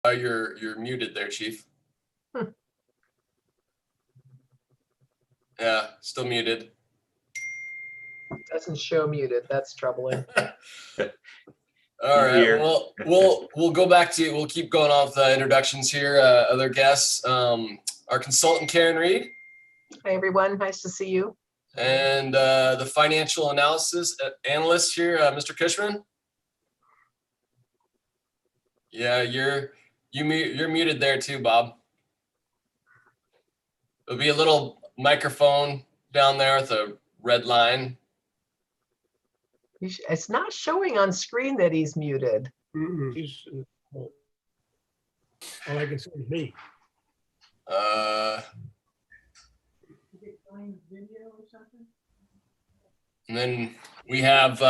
You're muted there, Chief. Yeah, still muted. Doesn't show muted. That's troubling. All right. Well, we'll go back to, we'll keep going on with the introductions here. Other guests, our consultant Karen Reed. Hi everyone, nice to see you. And the financial analysis analyst here, Mr. Cushman. Yeah, you're muted there too, Bob. There'll be a little microphone down there with a red line. It's not showing on screen that he's muted. He's, all I can see is me. And then we have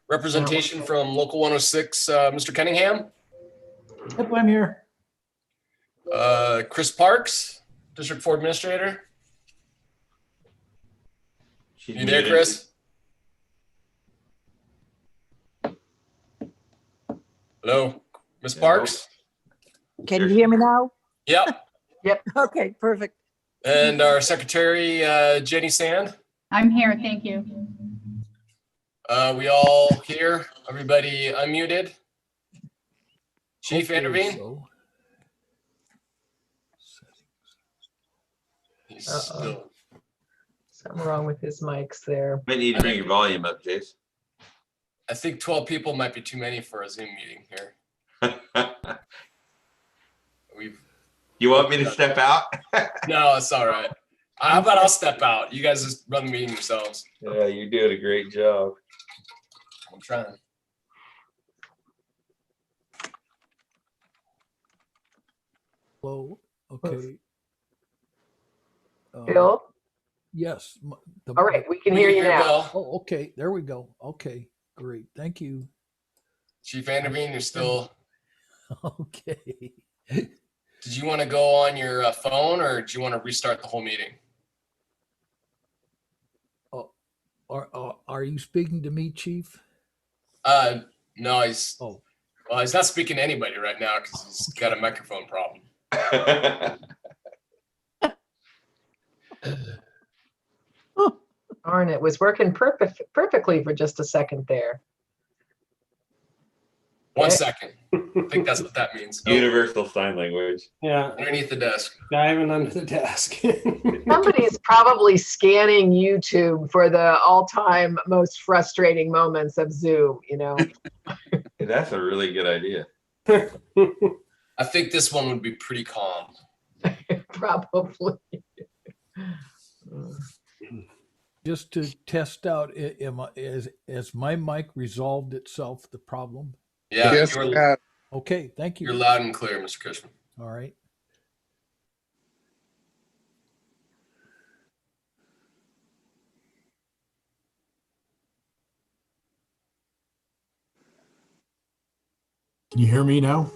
representation from Local 106, Mr. Cunningham. Yep, I'm here. Chris Parks, District 4 Administrator. You there, Chris? Hello, Ms. Parks? Can you hear me now? Yep. Yep. Okay, perfect. And our secretary, Jenny Sand. I'm here, thank you. We all here, everybody unmuted. Chief intervene. So. He's still. Something wrong with his mics there. Might need to bring your volume up, Jace. I think 12 people might be too many for a Zoom meeting here. You want me to step out? No, it's all right. How about I'll step out? You guys just run the meeting yourselves. Yeah, you're doing a great job. I'm trying. Hello. Okay. Bill? Yes. All right, we can hear you now. Bill. Oh, okay. There we go. Okay, great. Thank you. Chief Vanderveen, you're still. Okay. Did you want to go on your phone or do you want to restart the whole meeting? Are you speaking to me, Chief? No, he's. Oh. Well, he's not speaking to anybody right now because he's got a microphone problem. Darn, it was working perfectly for just a second there. 1 second. I think that's what that means. Universal sign language. Yeah, Underneath the desk. diving under the desk. Somebody's probably scanning YouTube for the all-time most frustrating moments of Zoom, you know? Hey, that's a really good idea. I think this one would be pretty calm. Probably. Just to test out, has my mic resolved itself, the problem? Yeah, Yes, you're Okay, thank you. loud and clear, Mr. Cushman. All right. Can you hear me now?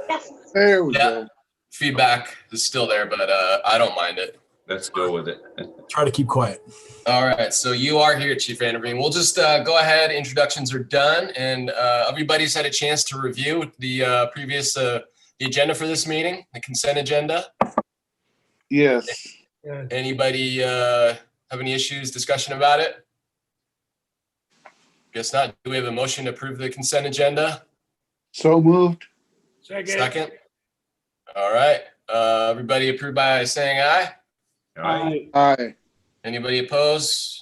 Yes. There we Yeah. go. Feedback is still there, but I don't mind it. Let's go with it. Try to keep quiet. All right, so you are here, Chief Vanderveen. We'll just go ahead. Introductions are done, and everybody's had a chance to review the previous the agenda for this meeting, the consent agenda. Yes. Anybody have any issues, discussion about it? Guess not. Do we have a motion to approve the consent agenda? So moved. Second. All right. Everybody approved by saying aye. All right. Aye. Anybody opposed?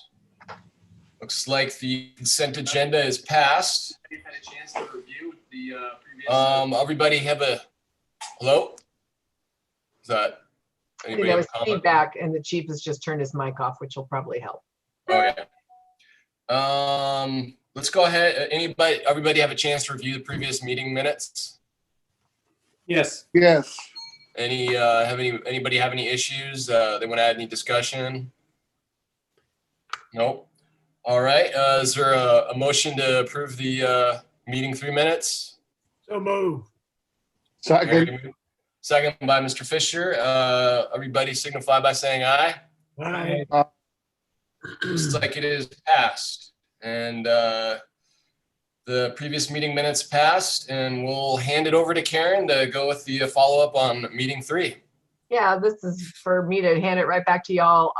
Looks like the consent agenda is passed. Had a chance to review the previous. Everybody have a hello? Is that I think anybody that have was a comment? feedback, and the chief has just turned his mic off, which will probably help. Okay. Let's go ahead. Everybody have a chance to review the previous meeting minutes? Yes. Yes. Anybody have any issues? They want to add any discussion? Nope. All right. Is there a motion to approve the meeting 3 minutes? So move. Second. Second by Mr. Fisher. Everybody signify by saying aye. Aye. Looks like it is passed. And the previous meeting minutes passed, and we'll hand it over to Karen to go with the follow-up on meeting 3. Yeah, this is for me to hand it right back to y'all.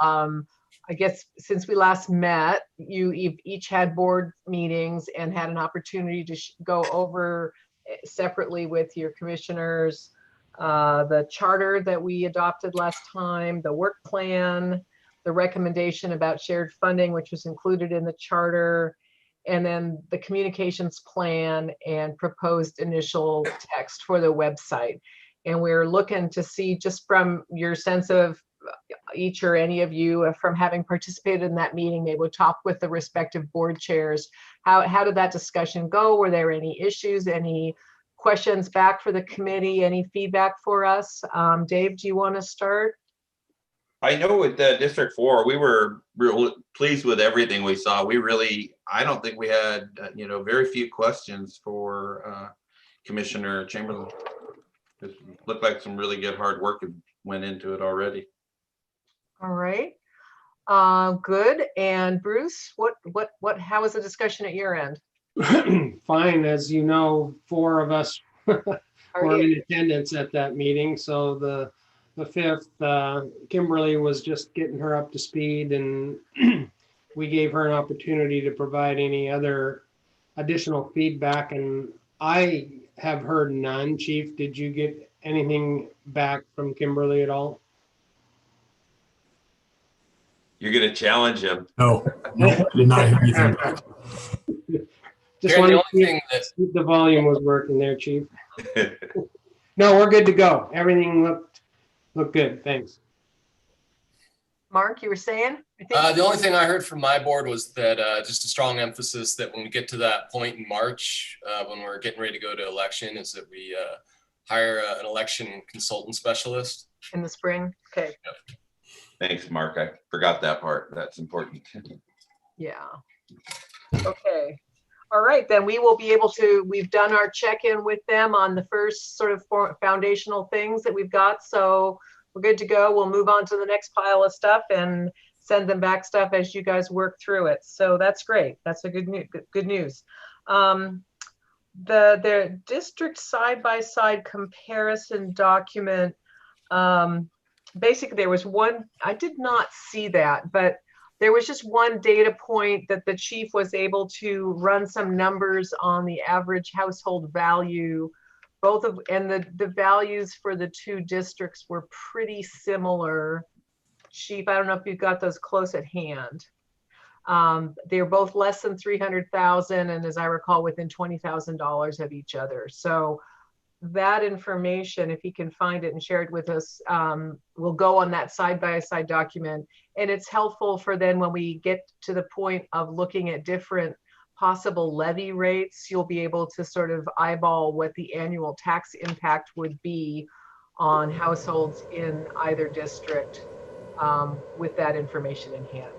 I guess since we last met, you've each had board meetings and had an opportunity to go over separately with your commissioners the charter that we adopted last time, the work plan, the recommendation about shared funding, which was included in the charter, and then the communications plan and proposed initial text for the website. And we're looking to see, just from your sense of each or any of you from having participated in that meeting, they would talk with the respective board chairs. How did that discussion go? Were there any issues, any questions back for the committee, any feedback for us? Dave, do you want to start? I know with District 4, we were real pleased with everything we saw. I don't think we had, very few questions for Commissioner Chamberlain. It looked like some really good hard work went into it already. All right. Good. And Bruce, how was the discussion at your end? Fine. As you know, 4 of us were in attendance at that meeting. So the 5th, Kimberly was just getting her up to speed, and we gave her an opportunity to provide any other additional feedback. And I have heard none. Chief, did you get anything back from Kimberly at all? You're going to challenge him. No, I did not hear anything back. Just Karen, wanted the to only see thing that if the volume was working there, Chief. No, we're good to go. Everything looked good. Thanks. Mark, you were saying? I think the only thing I heard from my board was that just a strong emphasis that when we get to that point in March, when we're getting ready to go to election, is that we hire an election consultant specialist. in the spring. Okay. Thanks, Mark. I forgot that part. That's important. Yeah. Okay. All right, then we will be able to, we've done our check-in with them on the first sort of foundational things that we've got. So we're good to go. We'll move on to the next pile of stuff and send them back stuff as you guys work through it. So that's great. That's a good news. The district side-by-side comparison document, basically there was one, I did not see that, but there was just one data point that the chief was able to run some numbers on the average household value, and the values for the 2 districts were pretty similar. Chief, I don't know if you've got those close at hand. They're both less than 300,000, and as I recall, within $20,000 of each other. So that information, if he can find it and share it with us, will go on that side-by-side document. And it's helpful for then when we get to the point of looking at different possible levy rates, you'll be able to sort of eyeball what the annual tax impact would be on households in either district with that information in hand.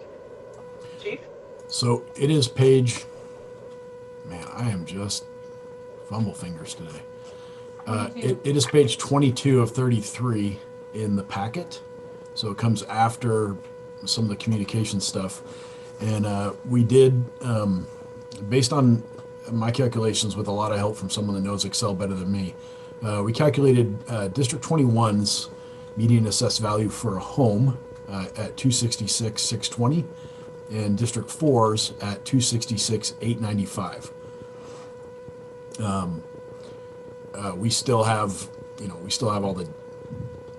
Chief? So it is page, man, I am just fumble fingers today. It is page 22 of 33 in the packet. So it comes after some of the communication stuff. And we did, based on my calculations with a lot of help from someone that knows Excel better than me, we calculated District 21's median assessed value for a home at $266,620 and District 4's at $266,895. We still have,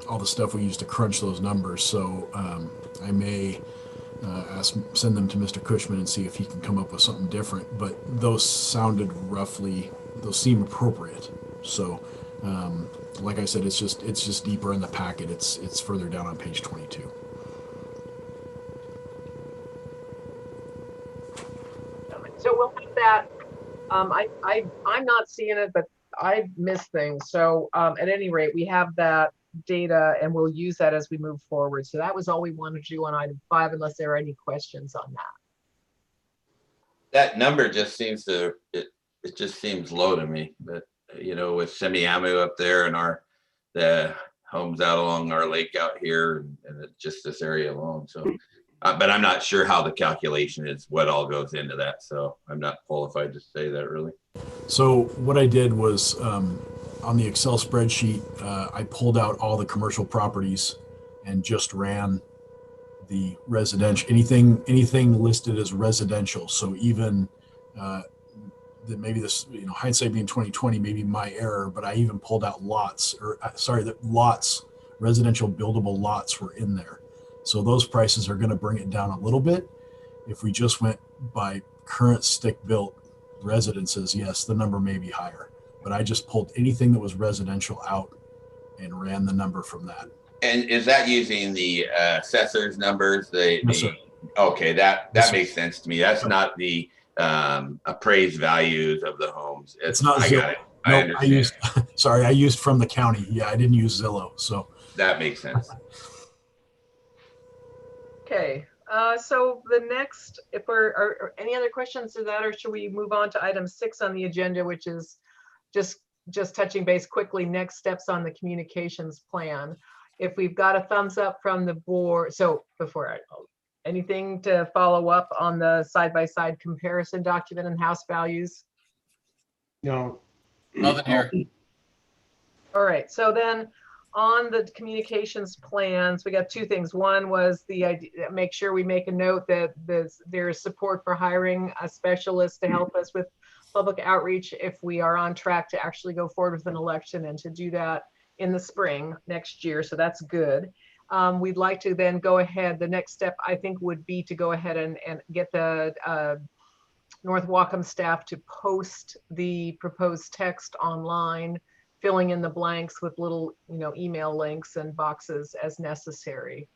all the stuff we use to crunch those numbers. So I may send them to Mr. Cushman and see if he can come up with something different. But those seem appropriate. So like I said, it's just deeper in the packet. It's further down on page 22. So we'll have that. I'm not seeing it, but I miss things. So at any rate, we have that data and we'll use that as we move forward. So that was all we wanted to do on item 5, unless there are any questions on that. That number just seems it just seems low to me. But with Semiahmoo up there and the homes out along our lake out here and just this area alone. So But I'm not sure how the calculation is, what all goes into that. So I'm not qualified to say that really. So what I did was on the Excel spreadsheet, I pulled out all the commercial properties and just ran the residential, anything listed as residential. So even that maybe this, hindsight being 2020, maybe my error, but I even pulled out lots, residential buildable lots were in there. So those prices are going to bring it down a little bit. If we just went by current stick built residences, yes, the number may be higher, but I just pulled anything that was residential out and ran the number from that. And is that using the assessor's numbers? Yes, sir. Okay, that Yes, sir. makes sense to me. That's not the appraised values of the homes. It's not I Zillow. got it. I No, understand. I used from the county. Yeah, I didn't use Zillow. So That makes sense. Okay, so the next, if are any other questions to that, or should we move on to item 6 on the agenda, which is just touching base quickly, next steps on the communications plan. If we've got a thumbs up from the board, so anything to follow up on the side-by-side comparison document and house values? No. Nothing here. All right, so then on the communications plans, we got 2 things. One was the idea, make sure we make a note that there's support for hiring a specialist to help us with public outreach if we are on track to actually go forward with an election, and to do that in the spring next year. So that's good. We'd like to then go ahead. The next step, I think, would be to go ahead and get the North Wacom staff to post the proposed text online, filling in the blanks with little, email links and boxes as necessary.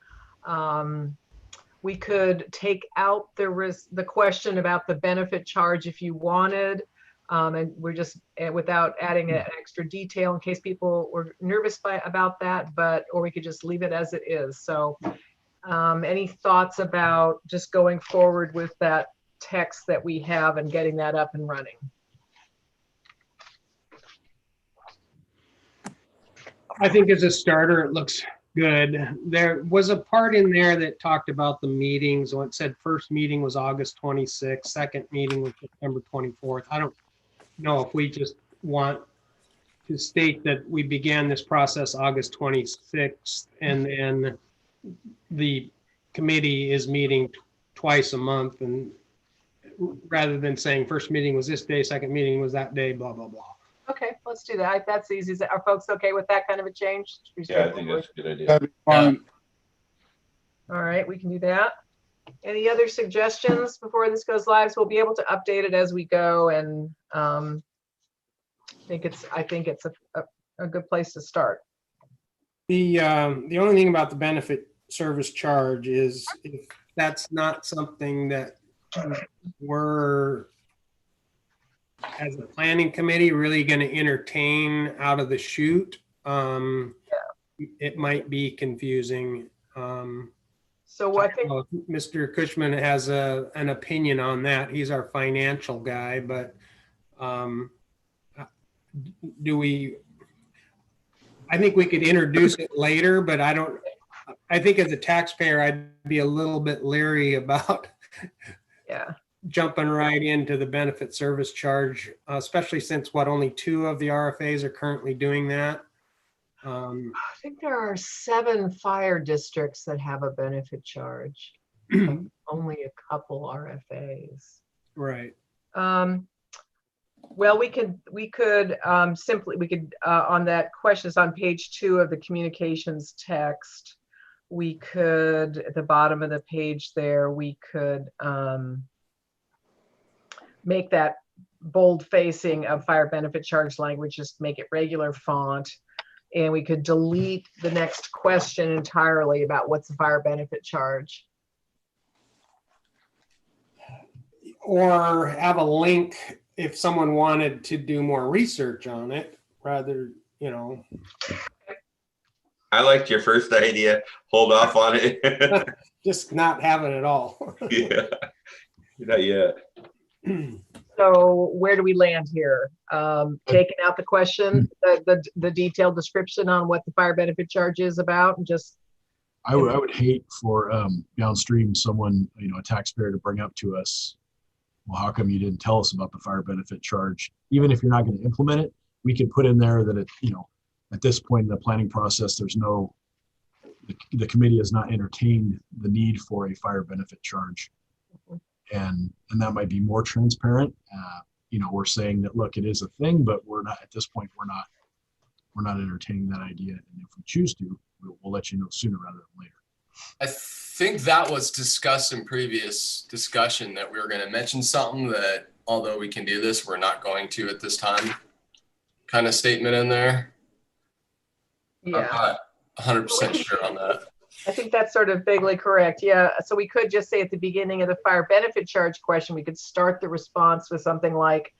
We could take out the question about the benefit charge if you wanted, and we're just without adding an extra detail in case people were nervous about that, or we could just leave it as it is. So any thoughts about just going forward with that text that we have and getting that up and running? I think as a starter, it looks good. There was a part in there that talked about the meetings. When it said first meeting was August 26th, second meeting was September 24th. I don't know if we just want to state that we began this process August 26th, and then the committee is meeting twice a month, and rather than saying first meeting was this day, second meeting was that day, blah, blah, blah. Okay, let's do that. That's easy. Are folks okay with that kind of a change? Yeah, I think that's a good idea. That'd be fine. All right, we can do that. Any other suggestions before this goes live? So we'll be able to update it as we go, and I think it's a good place to start. The only thing about the benefit service charge is if that's not something that we're, as a planning committee, really going to entertain out of the chute, it might be confusing. So I think Mr. Cushman has an opinion on that. He's our financial guy, but I think we could introduce it later, but I think as a taxpayer, I'd be a little bit leery about jumping right into the benefit service charge, especially since only 2 of the RFAs are currently doing that. I think there are 7 fire districts that have a benefit charge. Only a couple RFAs. Right. Well, we could simply on that question, on page 2 of the communications text, we could, at the bottom of the page there, we could make that bold facing of fire benefit charge language, just make it regular font. And we could delete the next question entirely about what's the fire benefit charge. Or have a link if someone wanted to do more research on it, rather, I liked your first idea. Hold off on it. just not have it at all. Yeah, not yet. So where do we land here? Taking out the question, the detailed description on what the fire benefit charge is about, and just I would hate for downstream someone, a taxpayer to bring up to us, well, how come you didn't tell us about the fire benefit charge? Even if you're not going to implement it, we could put in there that at this point in the planning process, the committee has not entertained the need for a fire benefit charge. And that might be more transparent. We're saying that, look, it is a thing, but we're not, at this point, we're not entertaining that idea. And if we choose to, we'll let you know sooner rather than later. I think that was discussed in previous discussion that we were going to mention something that, although we can do this, we're not going to at this time kind of statement in there. I'm Yeah, not 100% sure on that. I think that's sort of vaguely correct. Yeah, so we could just say at the beginning of the fire benefit charge question, we could start the response with something like,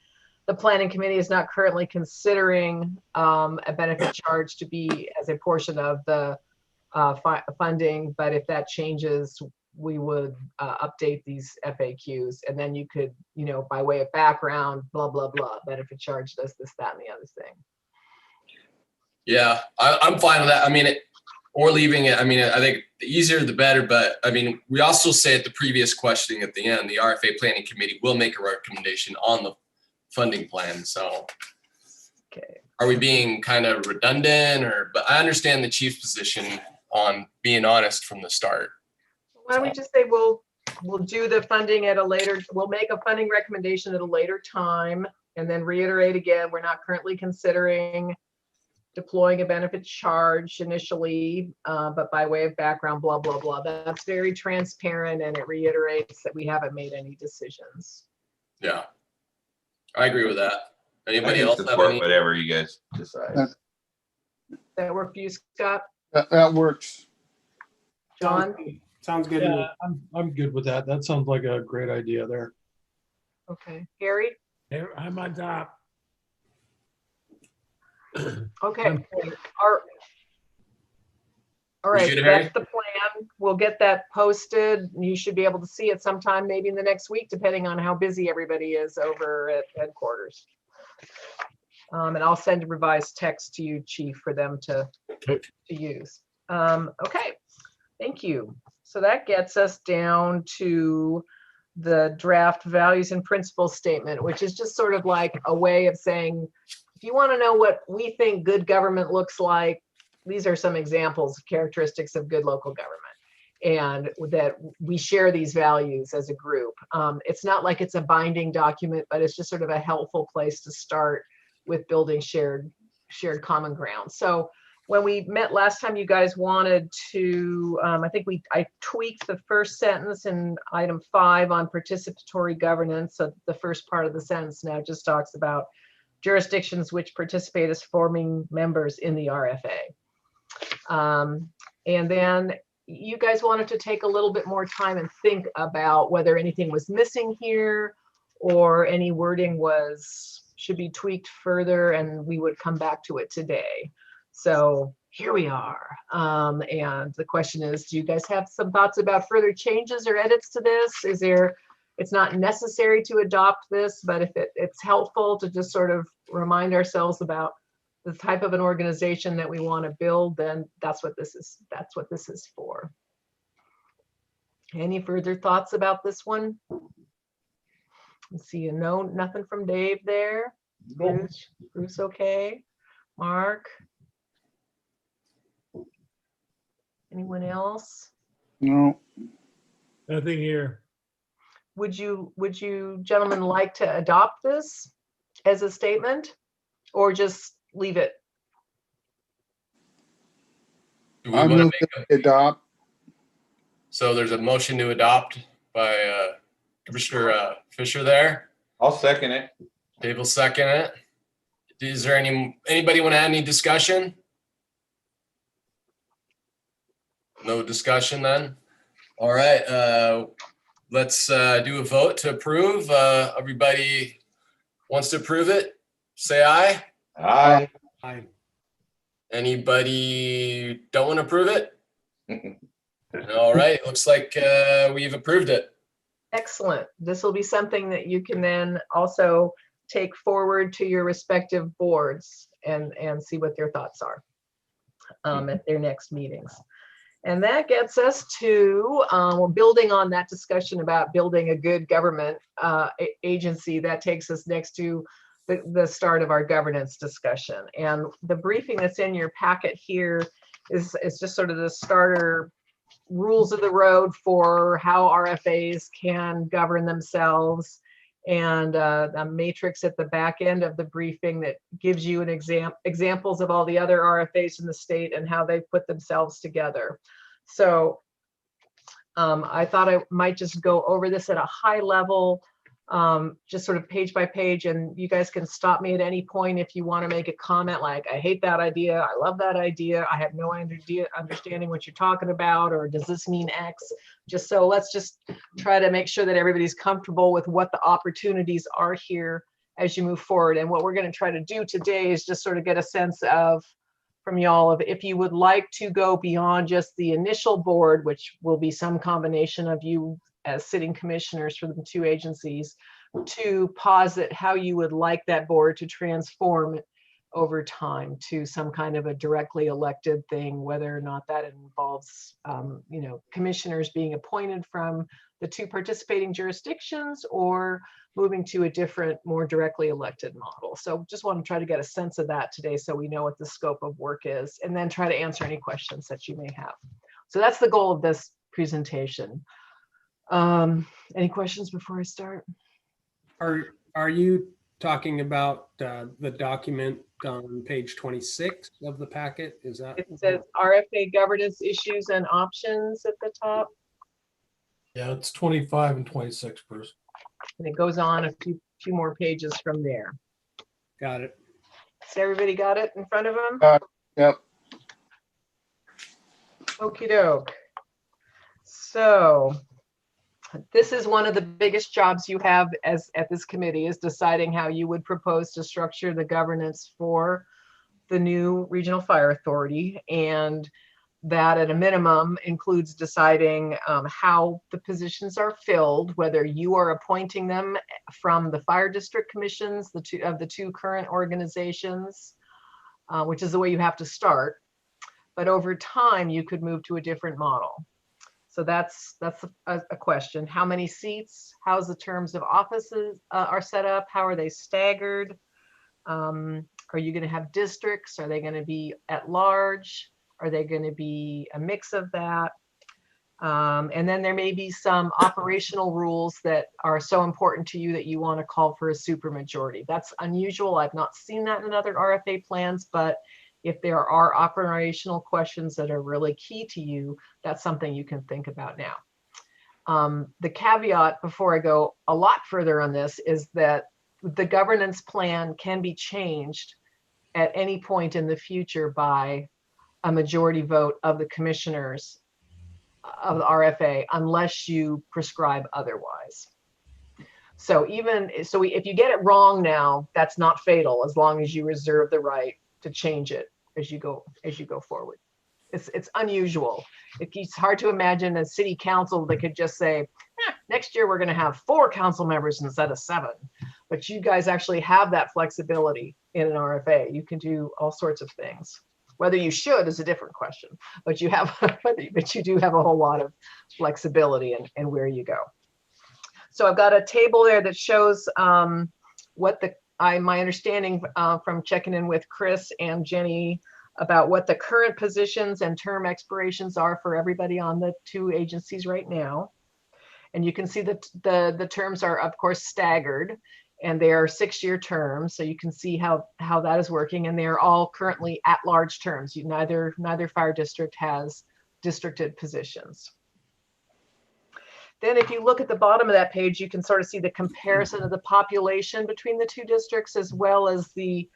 the planning committee is not currently considering a benefit charge to be as a portion of the funding, but if that changes, we would update these FAQs. And then you could, by way of background, blah, blah, blah, benefit charge does this, that, and the other thing. Yeah, I'm fine with that. I mean, or leaving it. I mean, I think the easier the better, but I mean, we also say at the previous questioning at the end, the RFA planning committee will make a recommendation on the funding plan. So Okay. are we being kind of redundant but I understand the chief's position on being honest from the start. Why don't we just say we'll do the funding at a later, we'll make a funding recommendation at a later time, and then reiterate again, we're not currently considering deploying a benefit charge initially, but by way of background, blah, blah, blah. That's very transparent, and it reiterates that we haven't made any decisions. Yeah, I agree with that. I Anybody can else have support any? whatever you guys decide. Does that work for you, Scott? That works. John? Sounds good to me. Yeah, I'm good with that. That sounds like a great idea there. Okay. Harry? Here, I'm on top. Okay. All right, good, Harry? that's the plan. We'll get that posted. You should be able to see it sometime, maybe in the next week, depending on how busy everybody is over at headquarters. And I'll send a revised text to you, Chief, for them to use. Okay, thank you. So that gets us down to the draft values and principles statement, which is just sort of like a way of saying, if you want to know what we think good government looks like, these are some examples of characteristics of good local government, and that we share these values as a group. It's not like it's a binding document, but it's just sort of a helpful place to start with building shared common ground. So when we met last time, you guys wanted to, I tweaked the first sentence in item 5 on participatory governance. So the first part of the sentence now just talks about jurisdictions which participate as forming members in the RFA. And then you guys wanted to take a little bit more time and think about whether anything was missing here or any wording should be tweaked further, and we would come back to it today. So here we are. And the question is, do you guys have some thoughts about further changes or edits to this? It's not necessary to adopt this, but if it's helpful to just sort of remind ourselves about the type of an organization that we want to build, then that's what this is for. Any further thoughts about this one? Let's see, nothing from Dave there. Bruce, okay. Mark? Anyone else? No, Nothing here. Would you gentlemen like to adopt this as a statement, or just leave it? Do we I want to move make to adopt. so there's a motion to adopt by Commissioner Fisher there. I'll second it. Dave will second it. Is there anybody want to add any discussion? No discussion then? All right, let's do a vote to approve. Everybody wants to approve it? Say aye. Aye. Aye. Anybody don't want to approve it? All right, looks like we've approved it. Excellent. This will be something that you can then also take forward to your respective boards and see what their thoughts are at their next meetings. And that gets us to, we're building on that discussion about building a good government agency. That takes us next to the start of our governance discussion. And the briefing that's in your packet here is just sort of the starter rules of the road for how RFAs can govern themselves, and a matrix at the back end of the briefing that gives you an examples of all the other RFAs in the state and how they put themselves together. So I thought I might just go over this at a high level, just sort of page by page, and you guys can stop me at any point if you want to make a comment like, I hate that idea, I love that idea, I have no understanding what you're talking about, or does this mean X? Just so let's just try to make sure that everybody's comfortable with what the opportunities are here as you move forward. And what we're going to try to do today is just sort of get a sense of, from y'all, of if you would like to go beyond just the initial board, which will be some combination of you as sitting commissioners for the two agencies, to posit how you would like that board to transform over time to some kind of a directly elected thing, whether or not that involves commissioners being appointed from the two participating jurisdictions or moving to a different, more directly elected model. So just want to try to get a sense of that today so we know what the scope of work is, and then try to answer any questions that you may have. So that's the goal of this presentation. Any questions before I start? Are you talking about the document on page 26 of the packet? Is that? It says RFA governance issues and options at the top. Yeah, it's 25 and 26, Bruce. And it goes on a few more pages from there. Got it. So everybody got it in front of them? Yep. Okie doke. So this is one of the biggest jobs you have at this committee, is deciding how you would propose to structure the governance for the new Regional Fire Authority. And that at a minimum includes deciding how the positions are filled, whether you are appointing them from the fire district commissions, the two current organizations, which is the way you have to start. But over time, you could move to a different model. So that's a question. How many seats? How's the terms of offices are set up? How are they staggered? Are you going to have districts? Are they going to be at large? Are they going to be a mix of that? And then there may be some operational rules that are so important to you that you want to call for a supermajority. That's unusual. I've not seen that in other RFA plans, but if there are operational questions that are really key to you, that's something you can think about now. The caveat before I go a lot further on this is that the governance plan can be changed at any point in the future by a majority vote of the commissioners of the RFA, unless you prescribe otherwise. So if you get it wrong now, that's not fatal, as long as you reserve the right to change it as you go forward. It's unusual. It's hard to imagine a city council that could just say, next year we're going to have 4 council members instead of 7. But you guys actually have that flexibility in an RFA. You can do all sorts of things. Whether you should is a different question, but you do have a whole lot of flexibility in where you go. So I've got a table there that shows what my understanding from checking in with Chris and Jenny about what the current positions and term expirations are for everybody on the two agencies right now. And you can see that the terms are, of course, staggered, and they are 6-year terms. So you can see how that is working, and they are all currently at-large terms. Neither fire district has districted positions. Then if you look at the bottom of that page, you can sort of see the comparison of the population between the two districts, as well as the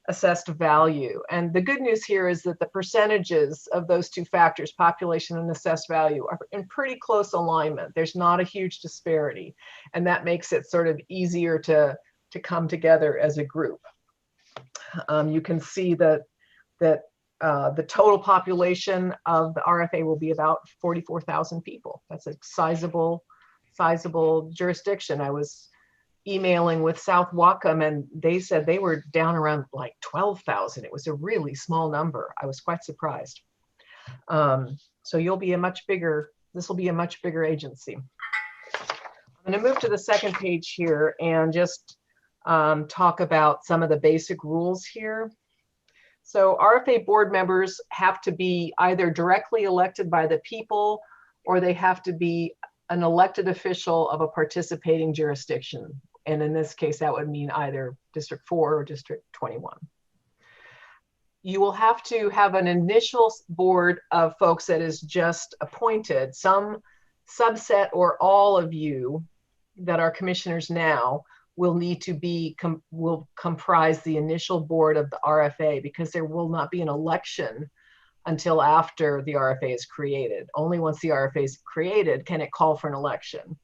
assessed value. And the good news here is that the percentages of those two factors, population and assessed value, are in pretty close alignment. There's not a huge disparity, and that makes it sort of easier to come together as a group. You can see that the total population of the RFA will be about 44,000 people. That's a sizable jurisdiction. I was emailing with South Whatcom, and they said they were down around like 12,000. It was a really small number. I was quite surprised. So you'll be a much bigger, this will be a much bigger agency. I'm going to move to the second page here and just talk about some of the basic rules here. So RFA board members have to be either directly elected by the people, or they have to be an elected official of a participating jurisdiction. And in this case, that would mean either District 4 or District 21. You will have to have an initial board of folks that is just appointed. Some subset or all of you that are commissioners now will need to be, will comprise the initial board of the RFA, because there will not be an election until after the RFA is created. Only once the RFA is created can it call for an election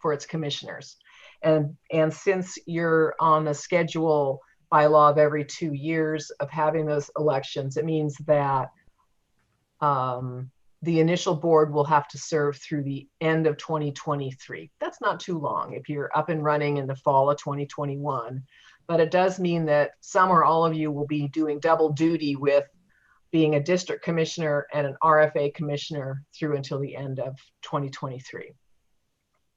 for its commissioners. And since you're on the schedule by law of every 2 years of having those elections, it means that the initial board will have to serve through the end of 2023. That's not too long if you're up and running in the fall of 2021, but it does mean that some or all of you will be doing double duty with being a district commissioner and an RFA commissioner through until the end of 2023.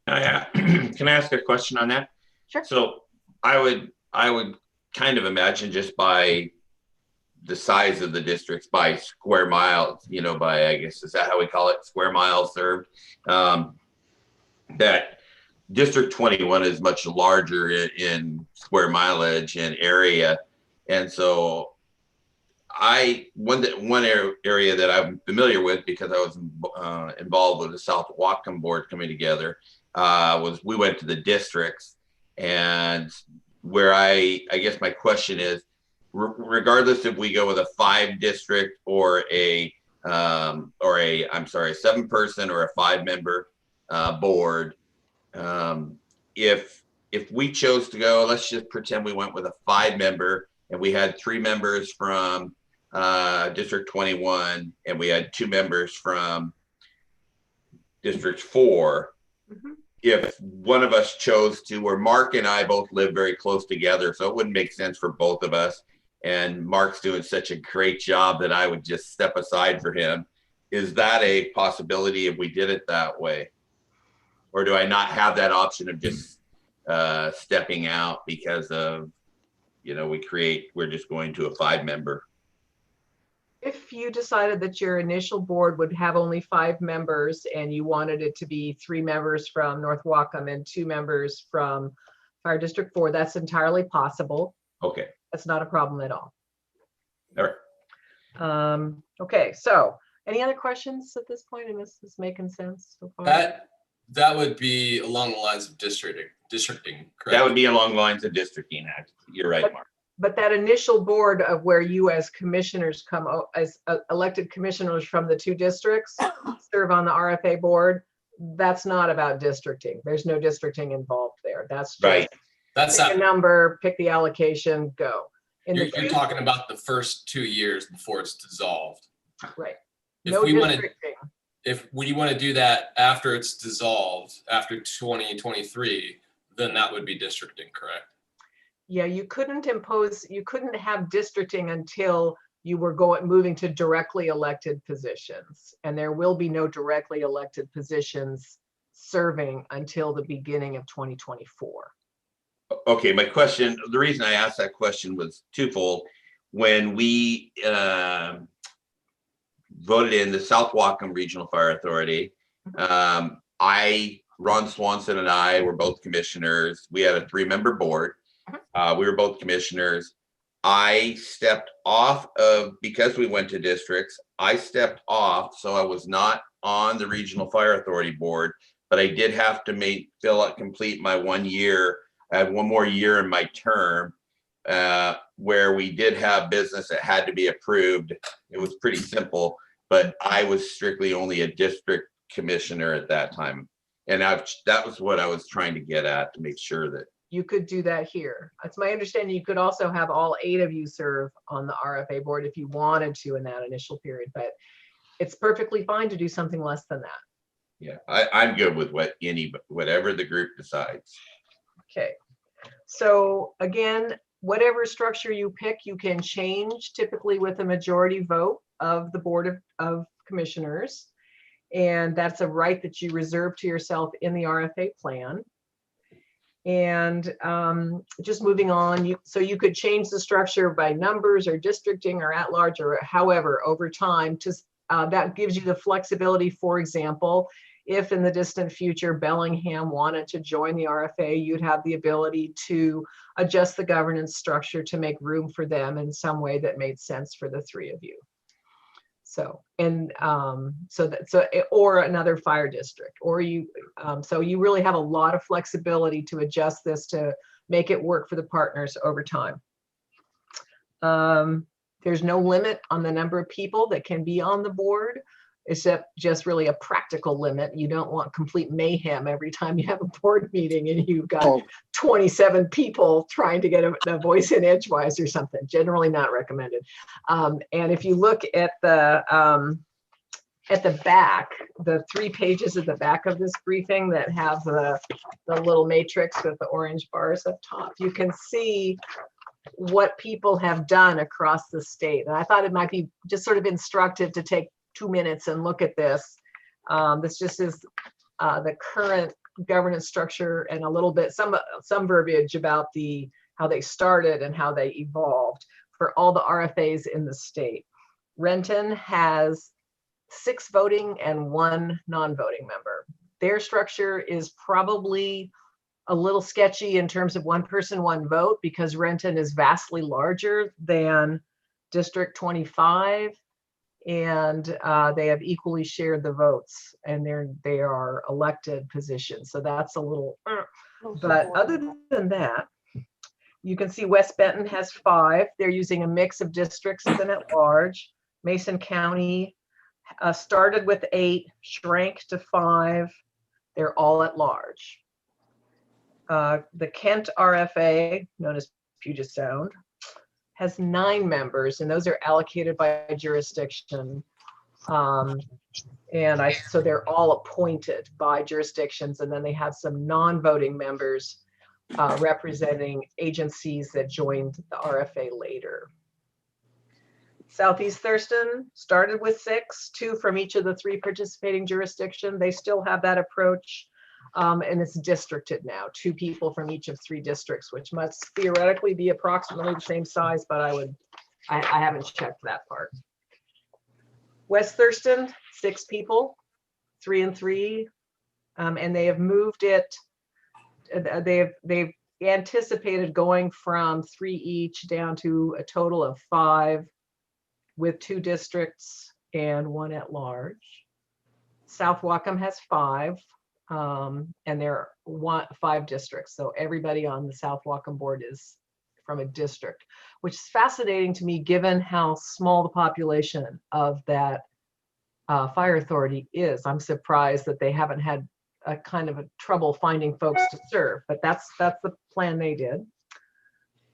Can I ask a question on that? Sure. So I would kind of imagine, just by the size of the districts, by square miles, you know, by, I guess, is that how we call it, square miles served, that District 21 is much larger in square mileage and area. And so one area that I'm familiar with, because I was involved with the South Whatcom board coming together, was we went to the districts, and where I guess my question is, regardless if we go with a 5-district or a 7-person or a 5-member board, if we chose to go, let's just pretend we went with a 5-member and we had 3 members from District 21 and we had 2 members from District 4. Mm-hmm. If one of us chose to, or Mark and I both live very close together, so it wouldn't make sense for both of us, and Mark's doing such a great job that I would just step aside for him. Is that a possibility if we did it that way? Or do I not have that option of just stepping out because of, you know, we're just going to a 5-member? If you decided that your initial board would have only 5 members and you wanted it to be 3 members from North Whatcom and 2 members from Fire District 4, that's entirely possible. Okay. That's not a problem at all. All right. Okay, so any other questions at this point? And this is making sense so far? That would be along the lines of districting, correct? That would be along the lines of districting. You're right, Mark. But that initial board of where you as commissioners come, as elected commissioners from the 2 districts serve on the RFA board, that's not about districting. There's no districting involved there. That's just Right. That's pick not, a number, pick the allocation, go. you're talking about the first 2 years before it's dissolved. Right. If No we want to, districting. if we want to do that after it's dissolved, after 2023, then that would be districting, correct? Yeah, you couldn't have districting until you were moving to directly elected positions. And there will be no directly elected positions serving until the beginning of 2024. Okay, my question, the reason I asked that question was twofold. When we voted in the South Whatcom Regional Fire Authority, Ron Swanson and I were both commissioners. We had a 3-member board. We were both commissioners. I stepped off because we went to districts, I stepped off, so I was not on the Regional Fire Authority board, but I did have to complete my 1 year. I had 1 more year in my term, where we did have business that had to be approved. It was pretty simple, but I was strictly only a district commissioner at that time. And that was what I was trying to get at, to make sure that You could do that here. It's my understanding you could also have all 8 of you serve on the RFA board if you wanted to in that initial period, but it's perfectly fine to do something less than that. Yeah, I'm good with whatever the group decides. Okay, so again, whatever structure you pick, you can change typically with a majority vote of the Board of commissioners. And that's a right that you reserve to yourself in the RFA plan. And just moving on, so you could change the structure by numbers or districting or at large or however over time. That gives you the flexibility. For example, if in the distant future Bellingham wanted to join the RFA, you'd have the ability to adjust the governance structure to make room for them in some way that made sense for the three of you. So, and or another fire district, or so you really have a lot of flexibility to adjust this to make it work for the partners over time. There's no limit on the number of people that can be on the board, except just really a practical limit. You don't want complete mayhem every time you have a board meeting and you've got 27 people trying to get a voice in edgewise or something. Generally not recommended. And if you look at the back, the 3 pages at the back of this briefing that have the little matrix with the orange bars up top, you can see what people have done across the state. And I thought it might be just sort of instructive to take 2 minutes and look at this. This just is the current governance structure and a little bit, some verbiage about how they started and how they evolved for all the RFAs in the state. Renton has 6 voting and 1 non-voting member. Their structure is probably a little sketchy in terms of 1 person, 1 vote, because Renton is vastly larger than District 25. And they have equally shared the votes, and they are elected positions. So that's a little, but other than that, you can see West Benton has 5. They're using a mix of districts and at large. Mason County started with 8, shrank to 5. They're all at large. The Kent RFA, known as Puget Sound, has 9 members, and those are allocated by jurisdiction. So they're all appointed by jurisdictions, and then they have some non-voting members representing agencies that joined the RFA later. Southeast Thurston started with 6, 2 from each of the 3 participating jurisdictions. They still have that approach. And it's districted now, 2 people from each of 3 districts, which must theoretically be approximately the same size, but I haven't checked that part. West Thurston, 6 people, 3 and 3, and they have moved it. They've anticipated going from 3 each down to a total of 5, with 2 districts and 1 at large. South Wacom has 5. And there are 5 districts. So everybody on the South Wacom board is from a district, which is fascinating to me given how small the population of that fire authority is. I'm surprised that they haven't had a kind of a trouble finding folks to serve, but that's the plan they did.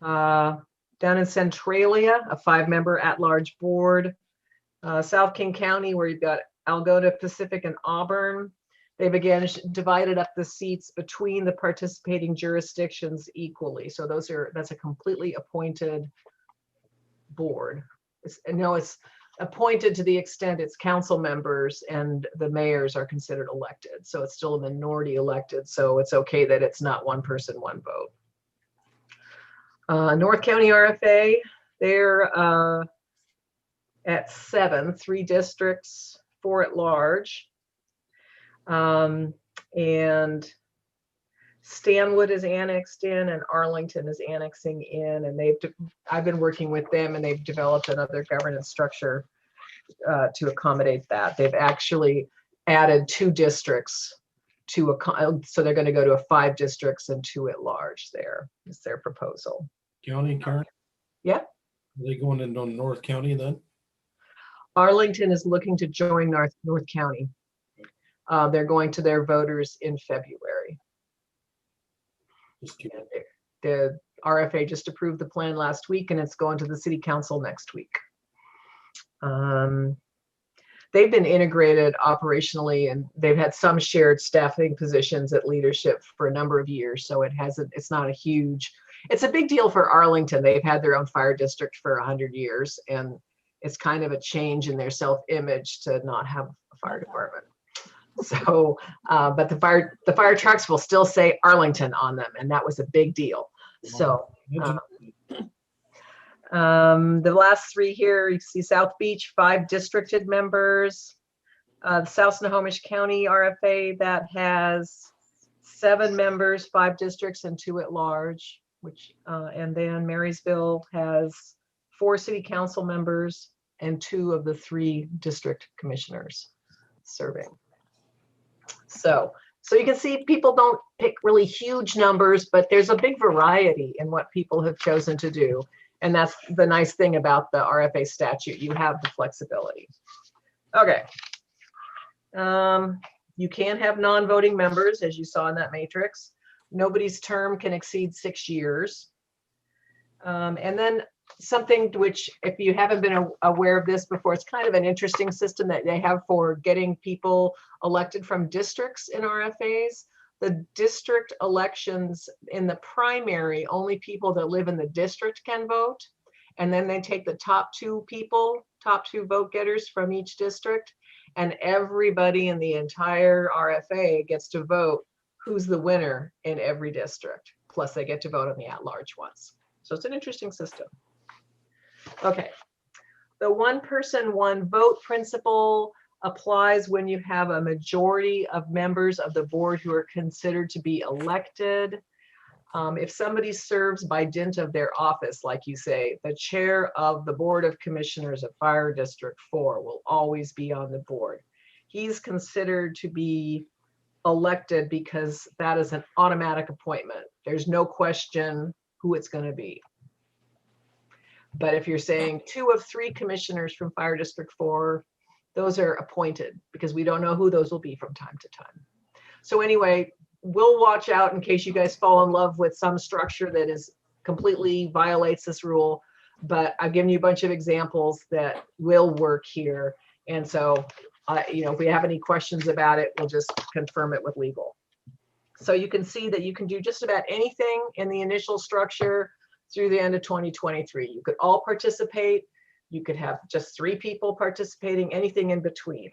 Down in Centralia, a 5-member at-large board. South King County, where you've got Algona, Pacific, and Auburn. They've again divided up the seats between the participating jurisdictions equally. So that's a completely appointed board. It's appointed to the extent it's council members and the mayors are considered elected. So it's still a minority elected. So it's okay that it's not 1 person, 1 vote. North County RFA, they're at 7, 3 districts, 4 at large. And Stanwood is annexed in and Arlington is annexing in, and I've been working with them, and they've developed another governance structure to accommodate that. They've actually added 2 districts so they're going to go to 5 districts and 2 at large. There is their proposal. County, Karen? Yeah. Are they going into North County then? Arlington is looking to join North County. They're going to their voters in February. The RFA just approved the plan last week, and it's going to the city council next week. They've been integrated operationally, and they've had some shared staffing positions at leadership for a number of years. So it's not a huge, it's a big deal for Arlington. They've had their own fire district for 100 years, and it's kind of a change in their self-image to not have a fire department. So, but the fire trucks will still say Arlington on them, and that was a big deal. So, the last three here, you see South Beach, 5 districted members. The South Snohomish County RFA, that has 7 members, 5 districts and 2 at large, and then Marysville has 4 city council members and 2 of the 3 district commissioners serving. So you can see people don't pick really huge numbers, but there's a big variety in what people have chosen to do. And that's the nice thing about the RFA statute. You have the flexibility. Okay. You can have non-voting members, as you saw in that matrix. Nobody's term can exceed 6 years. And then something which, if you haven't been aware of this before, it's kind of an interesting system that they have for getting people elected from districts in RFAs. The district elections in the primary, only people that live in the district can vote. And then they take the top 2 vote getters from each district, and everybody in the entire RFA gets to vote who's the winner in every district. Plus they get to vote on the at-large ones. So it's an interesting system. Okay, the one person, one vote principle applies when you have a majority of members of the board who are considered to be elected. If somebody serves by dint of their office, like you say, the chair of the Board of Commissioners of Fire District 4 will always be on the board. He's considered to be elected because that is an automatic appointment. There's no question who it's going to be. But if you're saying 2 of 3 commissioners from Fire District 4, those are appointed because we don't know who those will be from time to time. So anyway, we'll watch out in case you guys fall in love with some structure that is completely violates this rule. But I've given you a bunch of examples that will work here. And so, if we have any questions about it, we'll just confirm it with legal. So you can see that you can do just about anything in the initial structure through the end of 2023. You could all participate. You could have just 3 people participating, anything in between.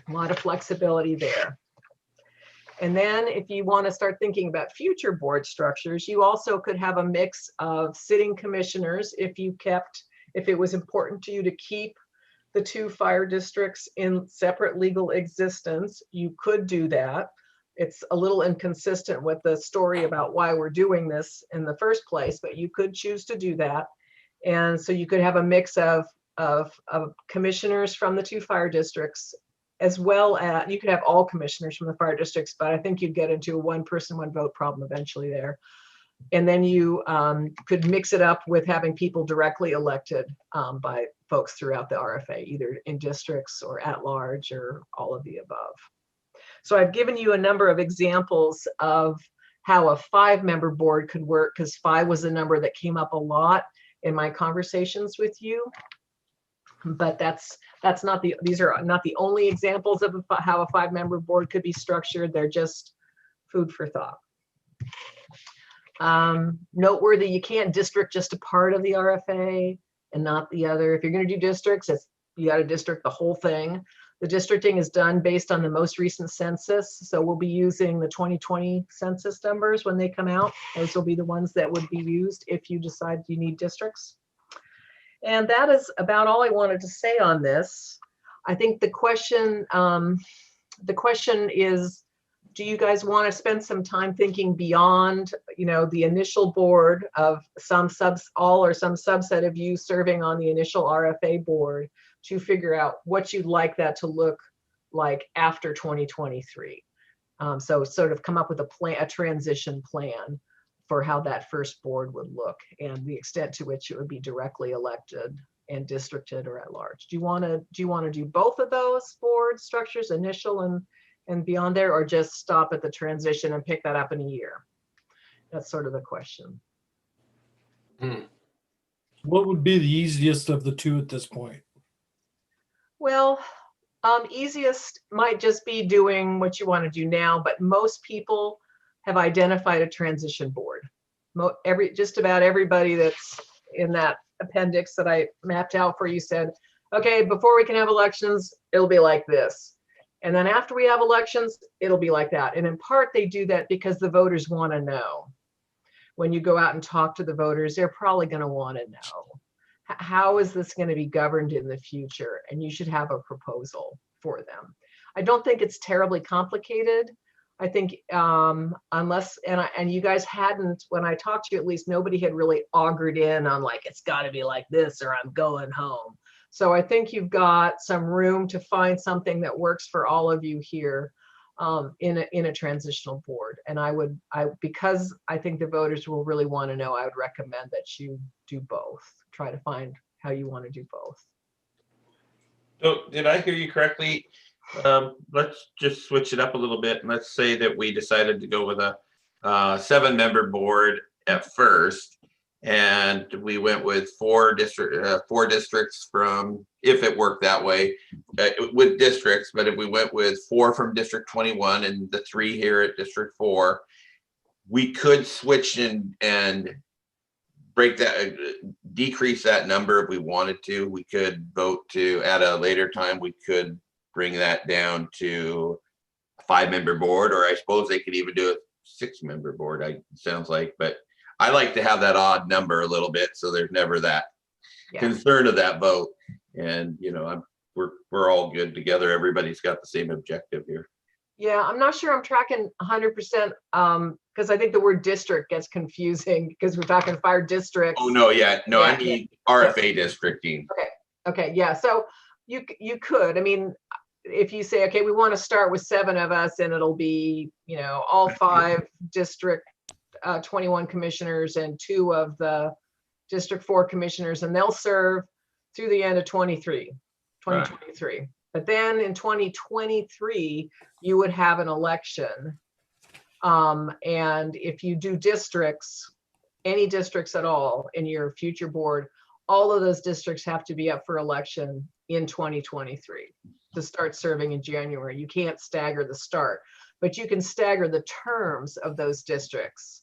A lot of flexibility there. And then if you want to start thinking about future board structures, you also could have a mix of sitting commissioners if it was important to you to keep the 2 fire districts in separate legal existence, you could do that. It's a little inconsistent with the story about why we're doing this in the first place, but you could choose to do that. And so you could have a mix of commissioners from the 2 fire districts, as well as you could have all commissioners from the fire districts, but I think you'd get into a 1 person, 1 vote problem eventually there. And then you could mix it up with having people directly elected by folks throughout the RFA, either in districts or at large or all of the above. So I've given you a number of examples of how a 5-member board could work, because 5 was a number that came up a lot in my conversations with you. But these are not the only examples of how a 5-member board could be structured. They're just food for thought. Noteworthy, you can't district just a part of the RFA and not the other. If you're going to do districts, you got to district the whole thing. The districting is done based on the most recent census. So we'll be using the 2020 census numbers when they come out. Those will be the ones that would be used if you decide you need districts. And that is about all I wanted to say on this. I think the question is, do you guys want to spend some time thinking beyond, the initial board of all or some subset of you serving on the initial RFA board to figure out what you'd like that to look like after 2023? So sort of come up with a transition plan for how that first board would look and the extent to which it would be directly elected and districted or at large. Do you want to do both of those board structures, initial and beyond there, or just stop at the transition and pick that up in a year? That's sort of the question. What would be the easiest of the 2 at this point? Well, easiest might just be doing what you want to do now, but most people have identified a transition board. Just about everybody that's in that appendix that I mapped out for you said, okay, before we can have elections, it'll be like this. And then after we have elections, it'll be like that. And in part, they do that because the voters want to know. When you go out and talk to the voters, they're probably going to want to know, how is this going to be governed in the future? And you should have a proposal for them. I don't think it's terribly complicated. I think unless, and you guys hadn't, when I talked to you, at least nobody had really augured in on like, it's got to be like this or I'm going home. So I think you've got some room to find something that works for all of you here in a transitional board. And because I think the voters will really want to know, I would recommend that you do both. Try to find how you want to do both. So did I hear you correctly? Let's just switch it up a little bit and let's say that we decided to go with a 7-member board at first, and we went with 4 districts from, if it worked that way, with districts. But if we went with 4 from District 21 and the 3 here at District 4, we could switch and break that, decrease that number if we wanted to. We could vote to, at a later time, we could bring that down to a 5-member board, or I suppose they could even do a 6-member board, sounds like. But I like to have that odd number a little bit, so there's never that concern of that vote. And you know, we're all good together. Everybody's got the same objective here. Yeah, I'm not sure I'm tracking 100% because I think the word district gets confusing because we're talking fire districts. Oh no, yeah, no, Yeah. I mean RFA districting. Okay, yeah. So you could, I mean, if you say, okay, we want to start with 7 of us, and it'll be, you know, all 5 District 21 commissioners and 2 of the District 4 commissioners, and they'll serve through the end of 2023. Right. But then in 2023, you would have an election. And if you do districts, any districts at all in your future board, all of those districts have to be up for election in 2023 to start serving in January. You can't stagger the start, but you can stagger the terms of those districts.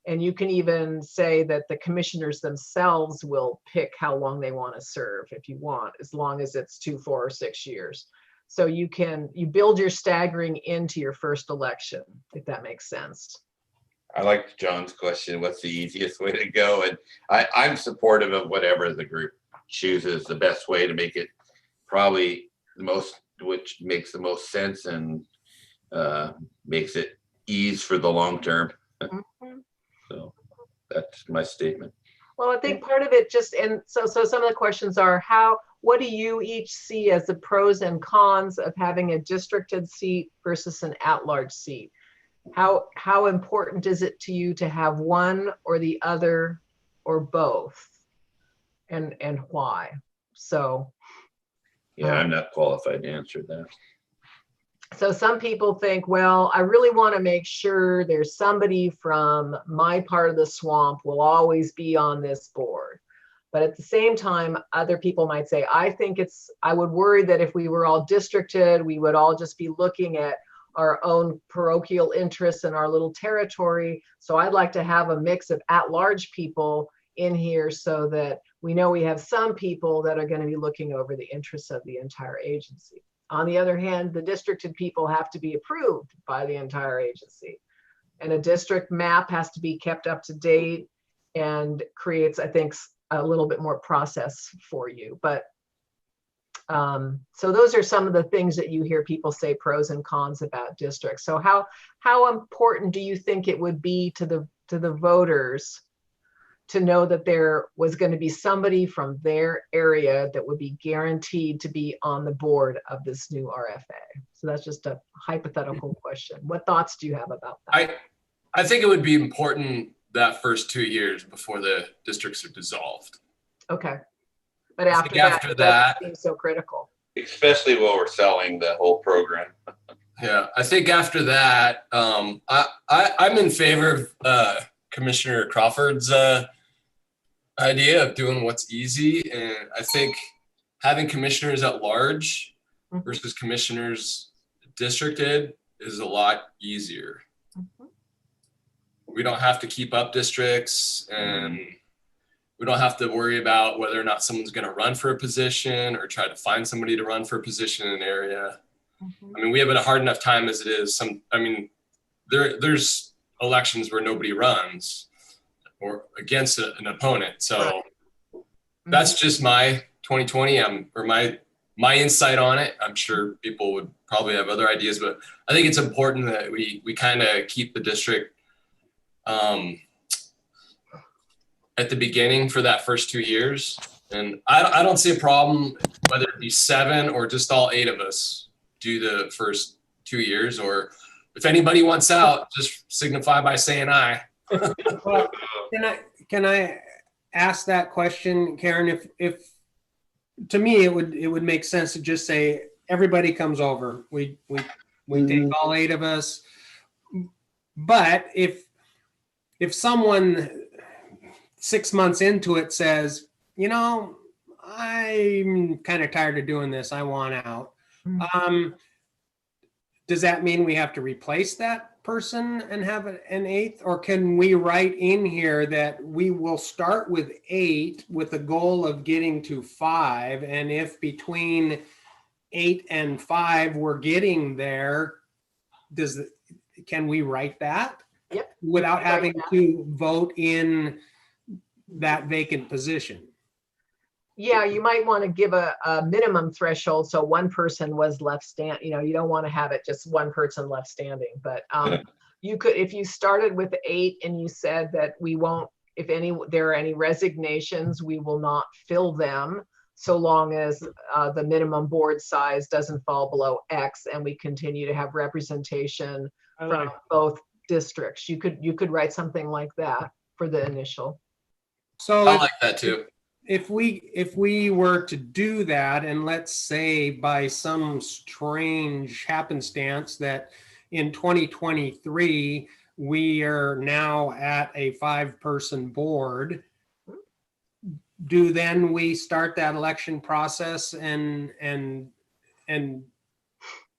And you can even say that the commissioners themselves will pick how long they want to serve if you want, as long as it's 2, 4, or 6 years. So you build your staggering into your first election, if that makes sense. I like John's question, what's the easiest way to go? And I'm supportive of whatever the group chooses, the best way to make it probably the most, which makes the most sense and makes it ease for the long term. Mm-hmm. So that's my statement. Well, I think part of it just, and so some of the questions are what do you each see as the pros and cons of having a districted seat versus an at-large seat? How important is it to you to have one or the other or both, and why? So Yeah, I'm not qualified to answer that. So some people think, well, I really want to make sure there's somebody from my part of the swamp will always be on this board. But at the same time, other people might say, I would worry that if we were all districted, we would all just be looking at our own parochial interests in our little territory. So I'd like to have a mix of at-large people in here so that we know we have some people that are going to be looking over the interests of the entire agency. On the other hand, the districted people have to be approved by the entire agency. And a district map has to be kept up to date and creates, I think, a little bit more process for you. But so those are some of the things that you hear people say pros and cons about districts. So how important do you think it would be to the voters to know that there was going to be somebody from their area that would be guaranteed to be on the board of this new RFA? So that's just a hypothetical question. What thoughts do you have about that? I think it would be important that first 2 years before the districts are dissolved. Okay. But after that, it doesn't seem so critical. Especially while we're selling the whole program. Yeah, I think after that, I'm in favor of Commissioner Crawford's idea of doing what's easy. And I think having commissioners at large versus commissioners districted is a lot easier. We don't have to keep up districts, and we don't have to worry about whether or not someone's going to run for a position or try to find somebody to run for a position in an area. I mean, we have a hard enough time as it is. There's elections where nobody runs or against an opponent. So that's just my 2020 or my insight on it. I'm sure people would probably have other ideas, but I think it's important that we kind of keep the district at the beginning for that first 2 years. And I don't see a problem whether it be 7 or just all 8 of us do the first 2 years, or if anybody wants out, just signify by saying aye. Well, can I ask that question, Karen? If to me it would make sense to just say everybody comes over. We take all 8 of us. But if someone 6 months into it says, you know, I'm kind of tired of doing this, I want out. Does that mean we have to replace that person and have an 8th? Or can we write in here that we will start with 8 with the goal of getting to 5? And if between 8 and 5 we're getting there, can we write that? Yep. Without having to vote in that vacant position? Yeah, you might want to give a minimum threshold, so one person was left you don't want to have it just one person left standing, but you could, if you started with 8 and you said that we won't, if there are any resignations, we will not fill them so long as the minimum board size doesn't fall below X and we continue to have representation from both districts. You could write something like that for the initial. So I like that too. If we were to do that, and let's say by some strange happenstance that in 2023 we are now at a 5-person board, do then we start that election process and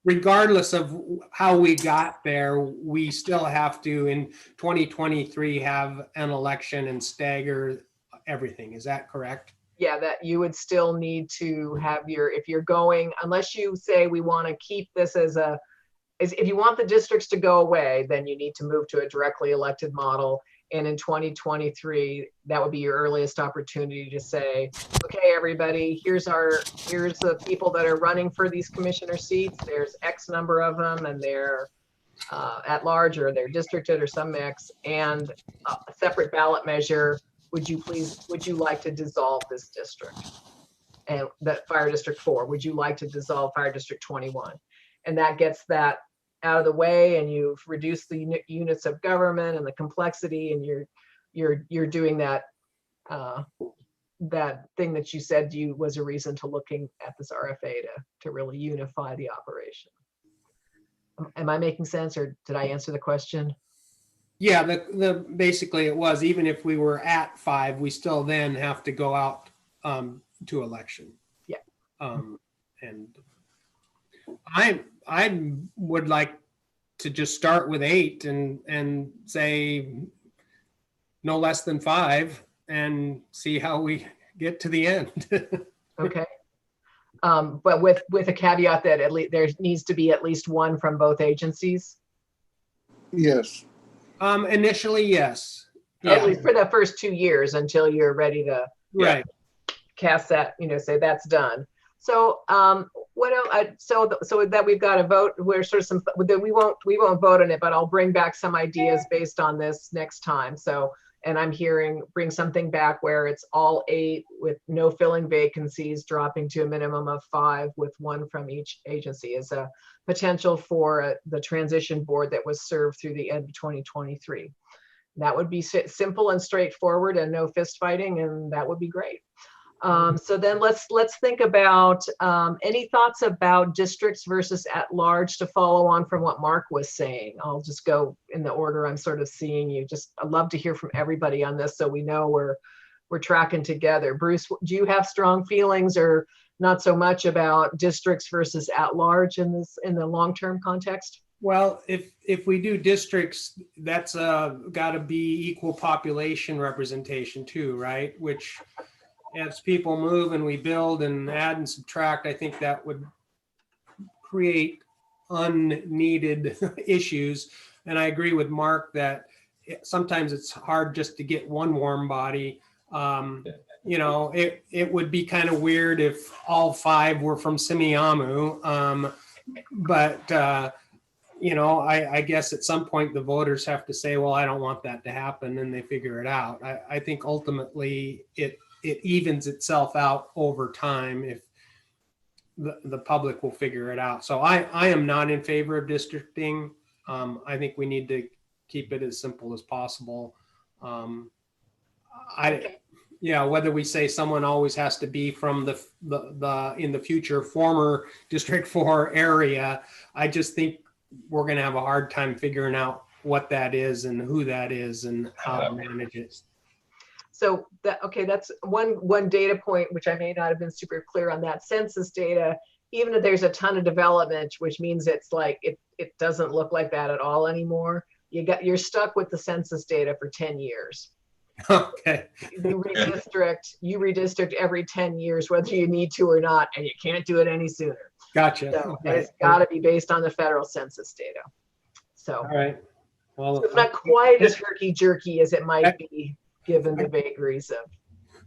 regardless of how we got there, we still have to in 2023 have an election and stagger everything. Is that correct? Yeah, that you would still need to have if you're going, unless you say we want to keep this if you want the districts to go away, then you need to move to a directly elected model. And in 2023, that would be your earliest opportunity to say, okay, everybody, here's the people that are running for these commissioner seats. There's X number of them, and they're at large, or they're districted, or some mix, and a separate ballot measure. Would you like to dissolve this district? And that Fire District 4, would you like to dissolve Fire District 21? And that gets that out of the way, and you've reduced the units of government and the complexity, and you're doing that that thing that you said was a reason to looking at this RFA to really unify the operation. Am I making sense, or did I answer the question? Yeah, basically it was, even if we were at 5, we still then have to go out to election. Yeah. And I would like to just start with 8 and say no less than 5 and see how we get to the end. Okay. But with a caveat that at least there needs to be at least one from both agencies. Yes. Initially, yes. At least for the first 2 years until you're ready to cast that, say that's done. So what else? So that we've got a vote. We're sort of we won't vote on it, but I'll bring back some ideas based on this next time. So, and I'm bring something back where it's all 8 with no filling vacancies, dropping to a minimum of 5 with 1 from each agency as a potential for the transition board that was served through the end of 2023. That would be simple and straightforward and no fist fighting, and that would be great. So then let's think about any thoughts about districts versus at large to follow on from what Mark was saying. I'll just go in the order I'm sort of seeing you. I'd love to hear from everybody on this so we know we're tracking together. Bruce, do you have strong feelings or not so much about districts versus at large in the long-term context? Well, if we do districts, that's got to be equal population representation too, right? Which as people move and we build and add and subtract, I think that would create unneeded issues. And I agree with Mark that sometimes it's hard just to get one warm body. You know, it would be kind of weird if all 5 were from Simiamu. But you know, I guess at some point the voters have to say, well, I don't want that to happen, and they figure it out. I think ultimately it evens itself out over time if the public will figure it out. So I am not in favor of districting. I think we need to keep it as simple as possible. Yeah, whether we say someone always has to be from the in the future former District 4 area, I just think we're going to have a hard time figuring out what that is and who that is and how to manage it. So that's one data point, which I may not have been super clear on that census data. Even if there's a ton of development, which means it's like it doesn't look like that at all anymore. You're stuck with the census data for 10 years. Okay. You redistrict every 10 years, whether you need to or not, and you can't do it any sooner. Gotcha. So Okay. it's got to be based on the federal census data. So, All right. Well, so it's not quite as herky-jerky as it might be, given the vagaries of.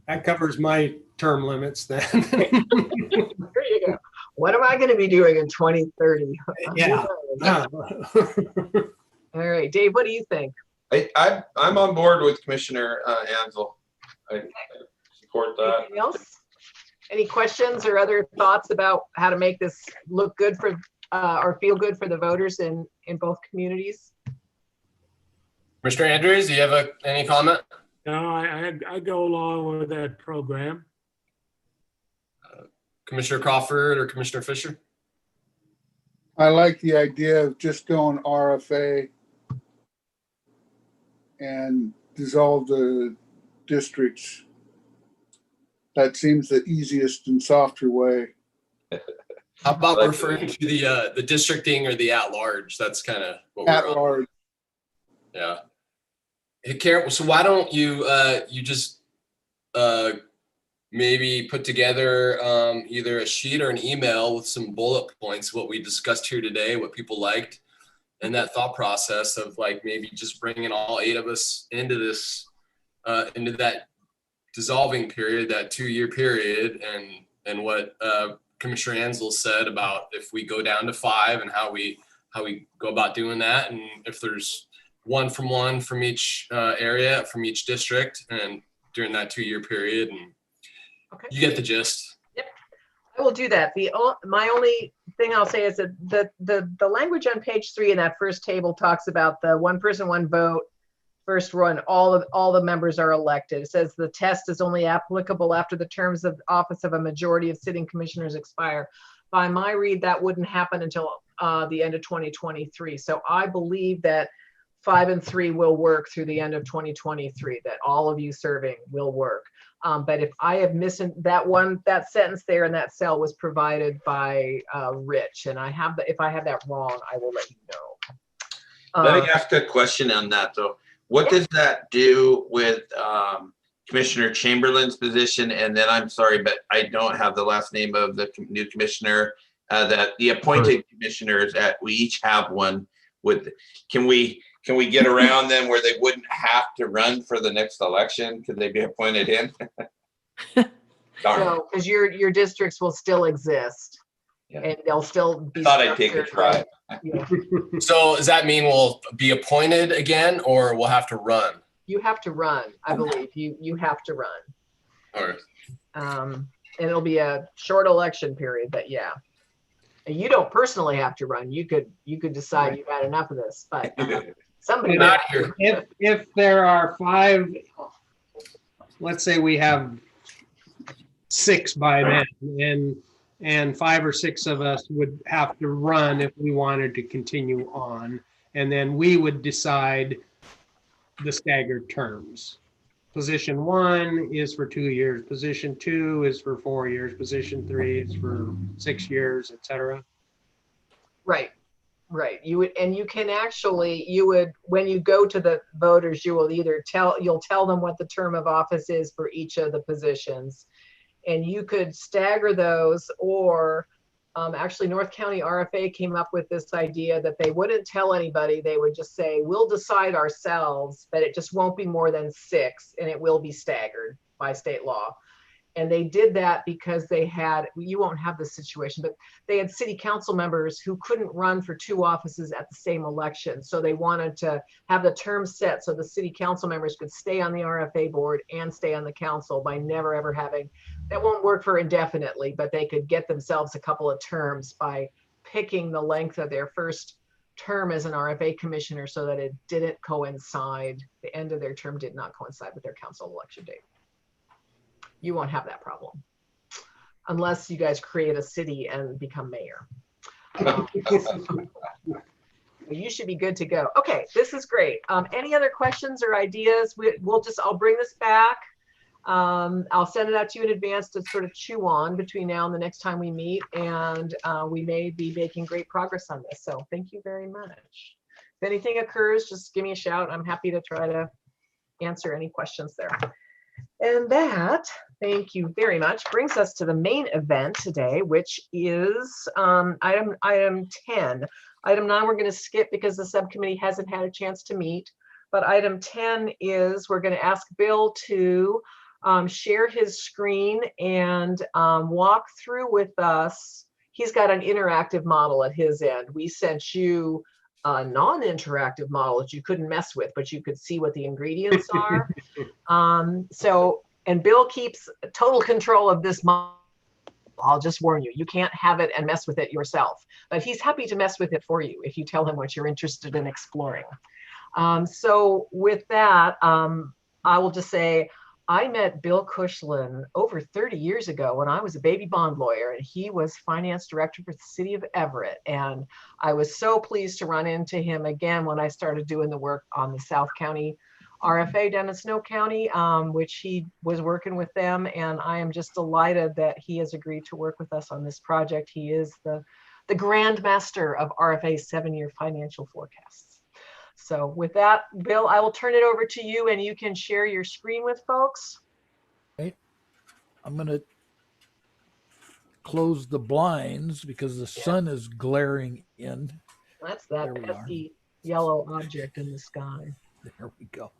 that covers my term limits then. There you go. What am I going to be doing in 2030? Yeah. All right, Dave, what do you think? I'm on board with Commissioner Ansel. I support that. Anything else? Any questions or other thoughts about how to make this look good for or feel good for the voters in both communities? Mr. Andrews, do you have any comment? No, I go along with that program. Commissioner Crawford or Commissioner Fisher? I like the idea of just going RFA and dissolve the districts. That seems the easiest and softer way. How about referring to the districting or the at-large? That's kind of what At we're on. large. Yeah. Hey, Karen, so why don't you you just maybe put together either a sheet or an email with some bullet points, what we discussed here today, what people liked, and that thought process of like maybe just bringing all 8 of us into this, into that dissolving period, that 2-year period, and what Commissioner Ansel said about if we go down to 5 and how we go about doing that, and if there's one from each area, from each district, and during that 2-year period, and Okay. you get the gist. Yep, I will do that. My only thing I'll say is that the language on page 3 in that first table talks about the 1 person, 1 vote. First run, all the members are elected. It says the test is only applicable after the terms of office of a majority of sitting commissioners expire. By my read, that wouldn't happen until the end of 2023. So I believe that 5 and 3 will work through the end of 2023, that all of you serving will work. But if I have missed that sentence there in that cell was provided by Rich, and if I have that wrong, I will let you know. Let me ask a question on that though. What does that do with Commissioner Chamberlain's position? And then I'm sorry, but I don't have the last name of the new commissioner, that the appointed commissioners we each have one. Can we get around them where they wouldn't have to run for the next election? Could they be appointed in? So, because your districts will still exist, and they'll still be. I thought I'd take a try. Yeah. So does that mean we'll be appointed again, or we'll have to run? You have to run, I believe. You have to run. All right. And it'll be a short election period, but yeah. And you don't personally have to run. You could decide you've had enough of this, but somebody Not here. If there are 5, let's say we have 6 by then, and 5 or 6 of us would have to run if we wanted to continue on, and then we would decide the staggered terms. Position 1 is for 2 years. Position 2 is for 4 years. Position 3 is for 6 years, etc. Right. Right. You would, and you can actually, you would, when you go to the voters, you will either you'll tell them what the term of office is for each of the positions. And you could stagger those, or actually North County RFA came up with this idea that they wouldn't tell anybody. They would just say, we'll decide ourselves, but it just won't be more than 6, and it will be staggered by state law. And they did that because they had, you won't have this situation, but they had city council members who couldn't run for 2 offices at the same election. So they wanted to have the term set so the city council members could stay on the RFA board and stay on the council by never ever having, that won't work for indefinitely, but they could get themselves a couple of terms by picking the length of their first term as an RFA commissioner so that it didn't coincide, the end of their term did not coincide with their council election date. You won't have that problem unless you guys create a city and become mayor. You should be good to go. Okay, this is great. Any other questions or ideas? I'll bring this back. I'll send it out to you in advance to sort of chew on between now and the next time we meet. And we may be making great progress on this. So thank you very much. If anything occurs, just give me a shout. I'm happy to try to answer any questions there. And that, thank you very much, brings us to the main event today, which is item 10. Item 9 we're going to skip because the subcommittee hasn't had a chance to meet. But item 10 is we're going to ask Bill to share his screen and walk through with us. He's got an interactive model at his end. We sent you a non-interactive model that you couldn't mess with, but you could see what the ingredients are. And Bill keeps total control of this model. I'll just warn you, you can't have it and mess with it yourself, but he's happy to mess with it for you if you tell him what you're interested in exploring. So with that, I will just say, I met Bill Cushlin over 30 years ago when I was a baby bond lawyer, and he was finance director for the city of Everett. And I was so pleased to run into him again when I started doing the work on the South County RFA down in Snow County, which he was working with them. And I am just delighted that he has agreed to work with us on this project. He is the grand master of RFA's 7-year financial forecasts. So with that, Bill, I will turn it over to you and you can share your screen with folks. Okay. I'm going to close the blinds because the sun is glaring in. That's that pesky yellow object in the sky. There we go.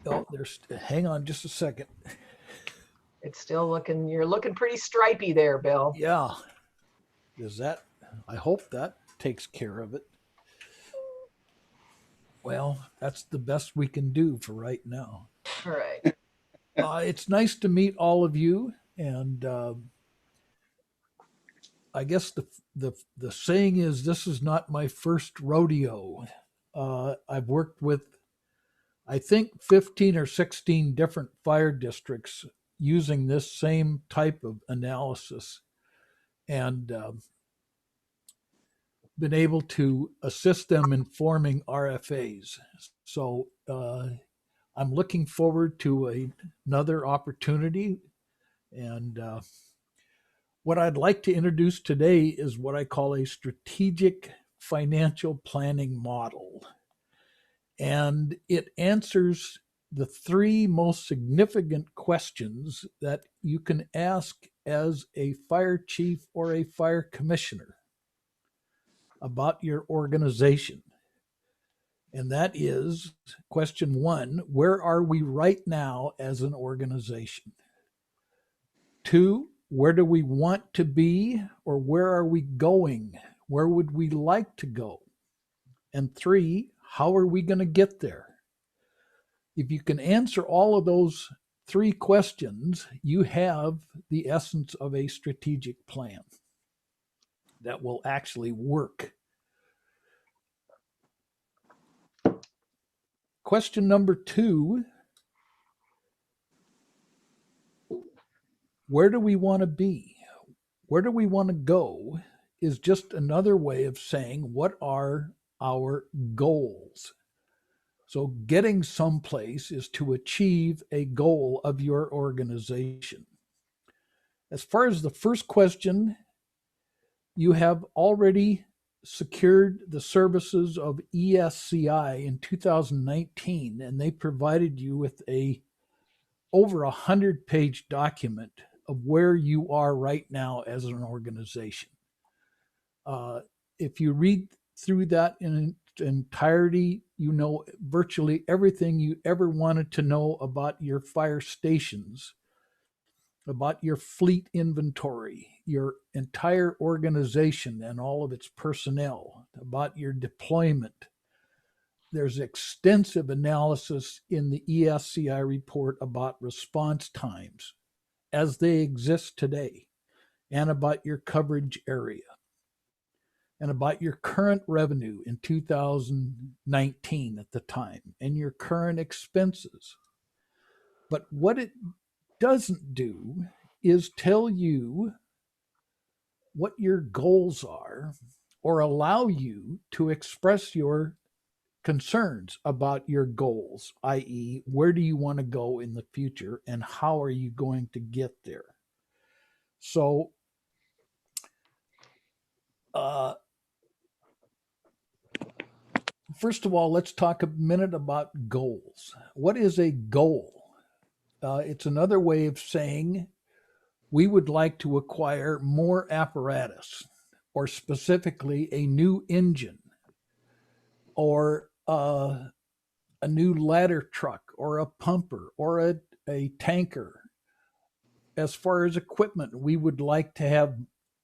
Oh, hang on just a second. It's still looking, you're looking pretty stripy there, Bill. Yeah. I hope that takes care of it. Well, that's the best we can do for right now. All right. It's nice to meet all of you. And I guess the saying is, this is not my first rodeo. I've worked with, I think, 15 or 16 different fire districts using this same type of analysis, and been able to assist them in forming RFAs. So I'm looking forward to another opportunity. And what I'd like to introduce today is what I call a strategic financial planning model. And it answers the 3 most significant questions that you can ask as a fire chief or a fire commissioner about your organization. And that is question 1, where are we right now as an organization? 2, where do we want to be, or where are we going? Where would we like to go? And 3, how are we going to get there? If you can answer all of those 3 questions, you have the essence of a strategic plan that will actually work. Question number 2, where do we want to be? Where do we want to go is just another way of saying, what are our goals? So getting someplace is to achieve a goal of your organization. As far as the first question, you have already secured the services of ESCI in 2019, and they provided you with a over 100-page document of where you are right now as an organization. If you read through that in its entirety, you know virtually everything you ever wanted to know about your fire stations, about your fleet inventory, your entire organization and all of its personnel, about your deployment. There's extensive analysis in the ESCI report about response times as they exist today, and about your coverage area, and about your current revenue in 2019 at the time, and your current expenses. But what it doesn't do is tell you what your goals are or allow you to express your concerns about your goals, i.e., where do you want to go in the future and how are you going to get there? So, first of all, let's talk a minute about goals. What is a goal? It's another way of saying we would like to acquire more apparatus, or specifically a new engine, or a new ladder truck, or a pumper, or a tanker. As far as equipment, we would like to have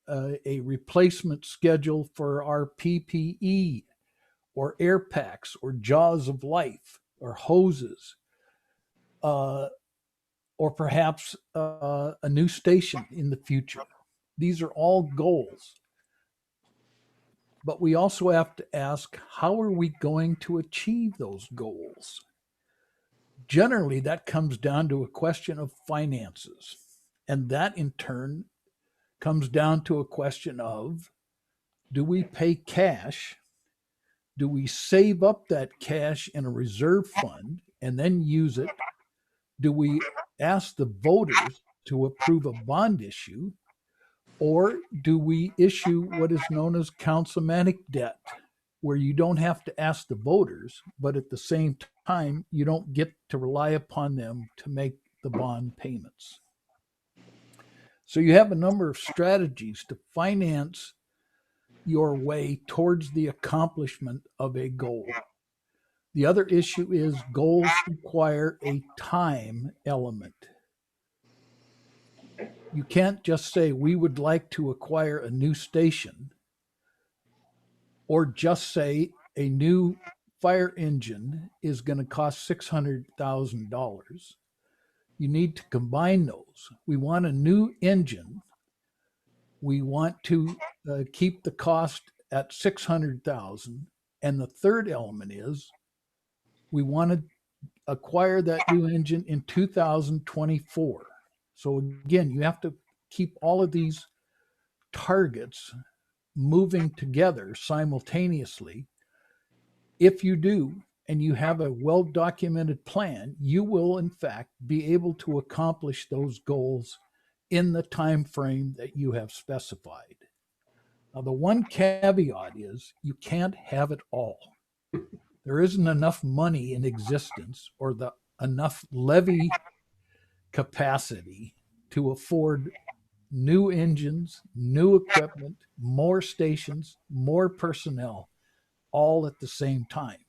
a replacement schedule for our PPE, or air packs, or jaws of life, or hoses, or perhaps a new station in the future. These are all goals. But we also have to ask, how are we going to achieve those goals? Generally, that comes down to a question of finances. And that in turn comes down to a question of, do we pay cash? Do we save up that cash in a reserve fund and then use it? Do we ask the voters to approve a bond issue? Or do we issue what is known as councilmanic debt, where you don't have to ask the voters, but at the same time, you don't get to rely upon them to make the bond payments? So you have a number of strategies to finance your way towards the accomplishment of a goal. The other issue is goals require a time element. You can't just say, we would like to acquire a new station, or just say a new fire engine is going to cost $600,000. You need to combine those. We want a new engine. We want to keep the cost at $600,000. And the third element is we want to acquire that new engine in 2024. So again, you have to keep all of these targets moving together simultaneously. If you do, and you have a well-documented plan, you will in fact be able to accomplish those goals in the time frame that you have specified. Now, the one caveat is you can't have it all. There isn't enough money in existence or enough levy capacity to afford new engines, new equipment, more stations, more personnel, all at the same time.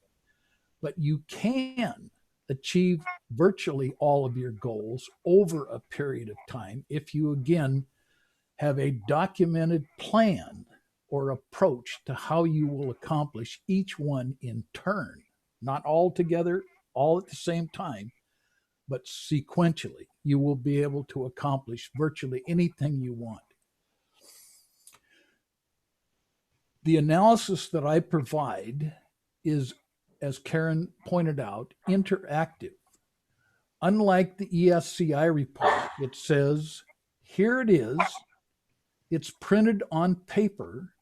But you can achieve virtually all of your goals over a period of time if you, again, have a documented plan or approach to how you will accomplish each one in turn, not all together, all at the same time, but sequentially. You will be able to accomplish virtually anything you want. The analysis that I provide is, as Karen pointed out, interactive. Unlike the ESCI report, it says, here it is, it's printed on paper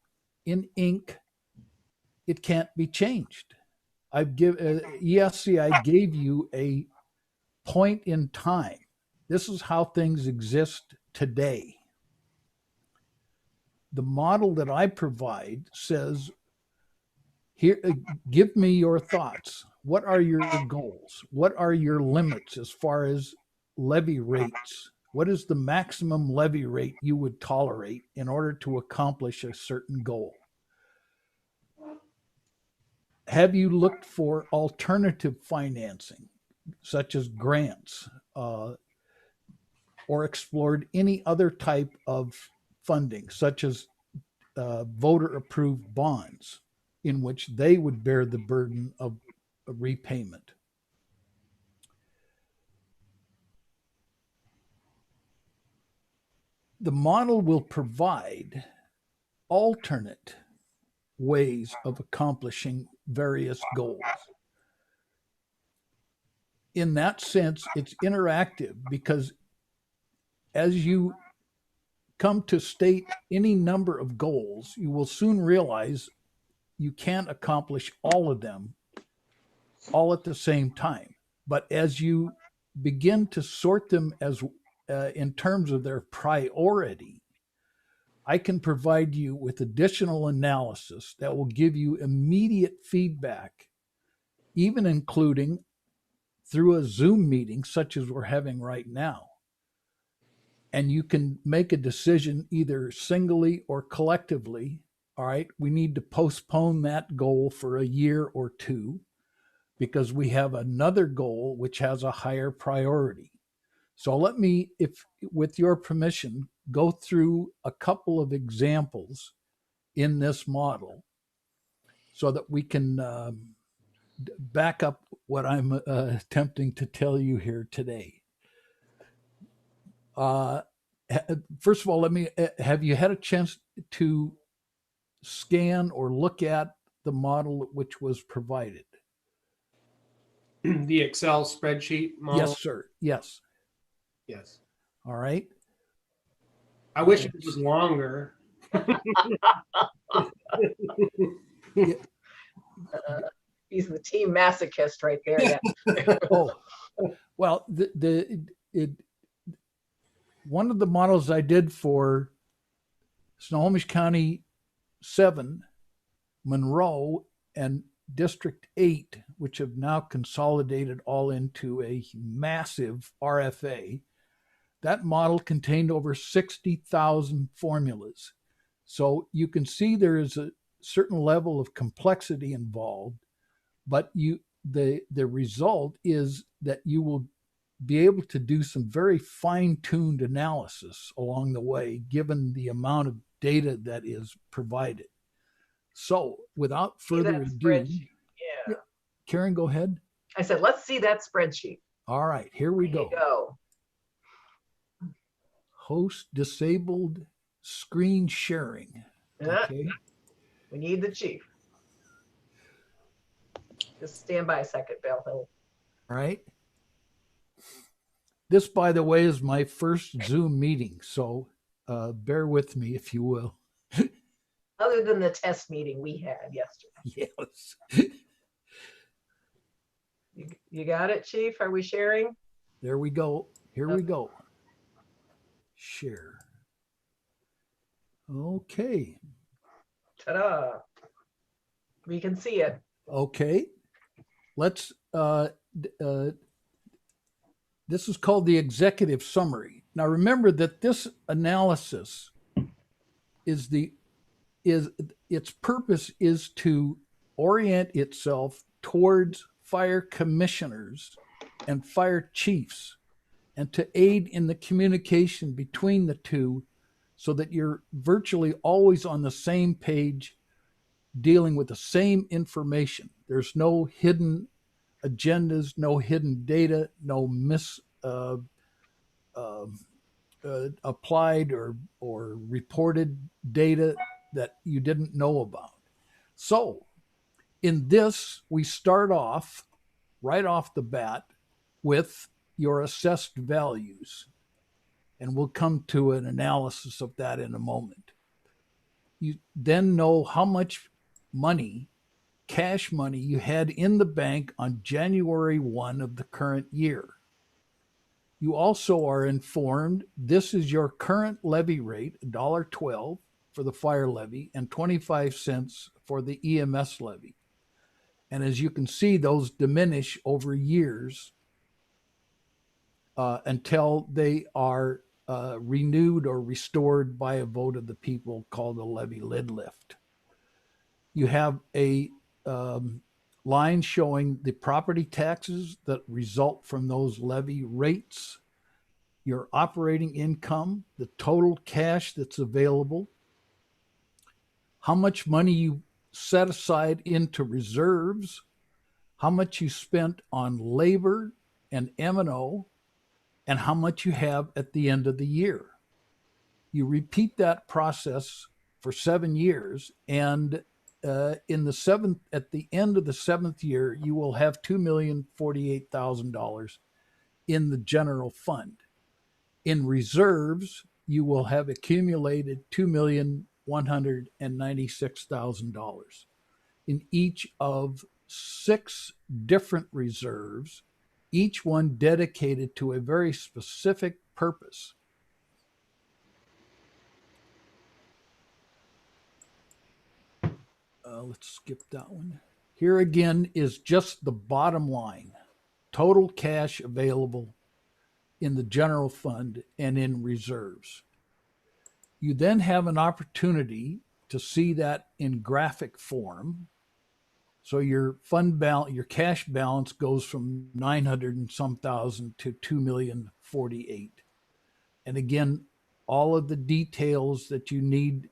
in ink, it can't be changed. ESCI gave you a point in time. This is how things exist today. the model that I provide says, here, give me your thoughts. What are your goals? What are your limits as far as levy rates? What is the maximum levy rate you would tolerate in order to accomplish a certain goal? Have you looked for alternative financing, such as grants, or explored any other type of funding, such as voter-approved bonds, in which they would bear the burden of a repayment? The model will provide alternate ways of accomplishing various goals. In that sense, it's interactive because as you come to state any number of goals, you will soon realize you can't accomplish all of them all at the same time. But as you begin to sort them as in terms of their priority, I can provide you with additional analysis that will give you immediate feedback, even including through a Zoom meeting such as we're having right now. And you can make a decision either singly or collectively. All right, we need to postpone that goal for a year or two because we have another goal which has a higher priority. So let me, if with your permission, go through a couple of examples in this model so that we can back up what I'm attempting to tell you here today. First of all, have you had a chance to scan or look at the model which was provided? The Excel spreadsheet model? Yes, sir. Yes. Yes. All right. I wish it was longer. He's the team masochist right there. Yeah. Oh, well, one of the models I did for Snohomish County 7, Monroe, and District 8, which have now consolidated all into a massive RFA, that model contained over 60,000 formulas. So you can see there is a certain level of complexity involved, but the result is that you will be able to do some very fine-tuned analysis along the way, given the amount of data that is provided. So without further ado, yeah. Karen, go ahead. I said, let's see that spreadsheet. All right, here we There go. you go. Host disabled screen sharing. Okay. We need the chief. Just stand by a second, Bill. All right. This, by the way, is my first Zoom meeting, so bear with me if you will. Other than the test meeting we had yesterday. Yes. You got it, Chief? Are we sharing? There we go. Here we go. Share. Okay. Ta-da. We can see it. Okay. Let's this is called the executive summary. Now remember that this analysis is its purpose is to orient itself towards fire commissioners and fire chiefs and to aid in the communication between the two so that you're virtually always on the same page dealing with the same information. There's no hidden agendas, no hidden data, no applied or reported data that you didn't know about. So in this, we start off right off the bat with your assessed values. And we'll come to an analysis of that in a moment. You then know how much money, cash money, you had in the bank on January 1 of the current year. You also are informed this is your current levy rate, $1.12 for the fire levy and 25 cents for the EMS levy. And as you can see, those diminish over years until they are renewed or restored by a vote of the people called a levy lid lift. You have a line showing the property taxes that result from those levy rates, your operating income, the total cash that's available, how much money you set aside into reserves, how much you spent on labor and M&O, and how much you have at the end of the year. You repeat that process for 7 years, and at the end of the seventh year, you will have $2,048,000 in the general fund. In reserves, you will have accumulated $2,196,000 in each of 6 different reserves, each one dedicated to a very specific purpose. Let's skip that one. Here again is just the bottom line. Total cash available in the general fund and in reserves. You then have an opportunity to see that in graphic form. So your fund balance, your cash balance goes from 900 and some thousand to 2,048,000. And again, all of the details that you need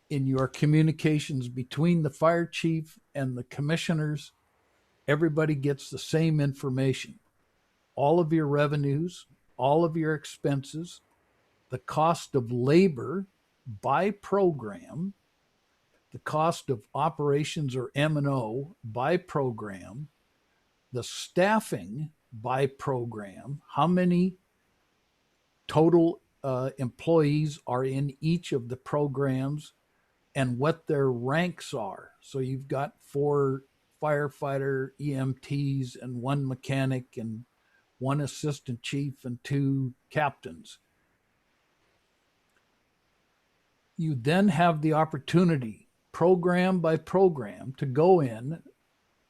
in your communications between the fire chief and the commissioners, everybody gets the same information. All of your revenues, all of your expenses, the cost of labor by program, the cost of operations or M&O by program, the staffing by program, how many total employees are in each of the programs, and what their ranks are. So you've got 4 firefighter EMTs and 1 mechanic and 1 assistant chief and 2 captains. You then have the opportunity, program by program, to go in.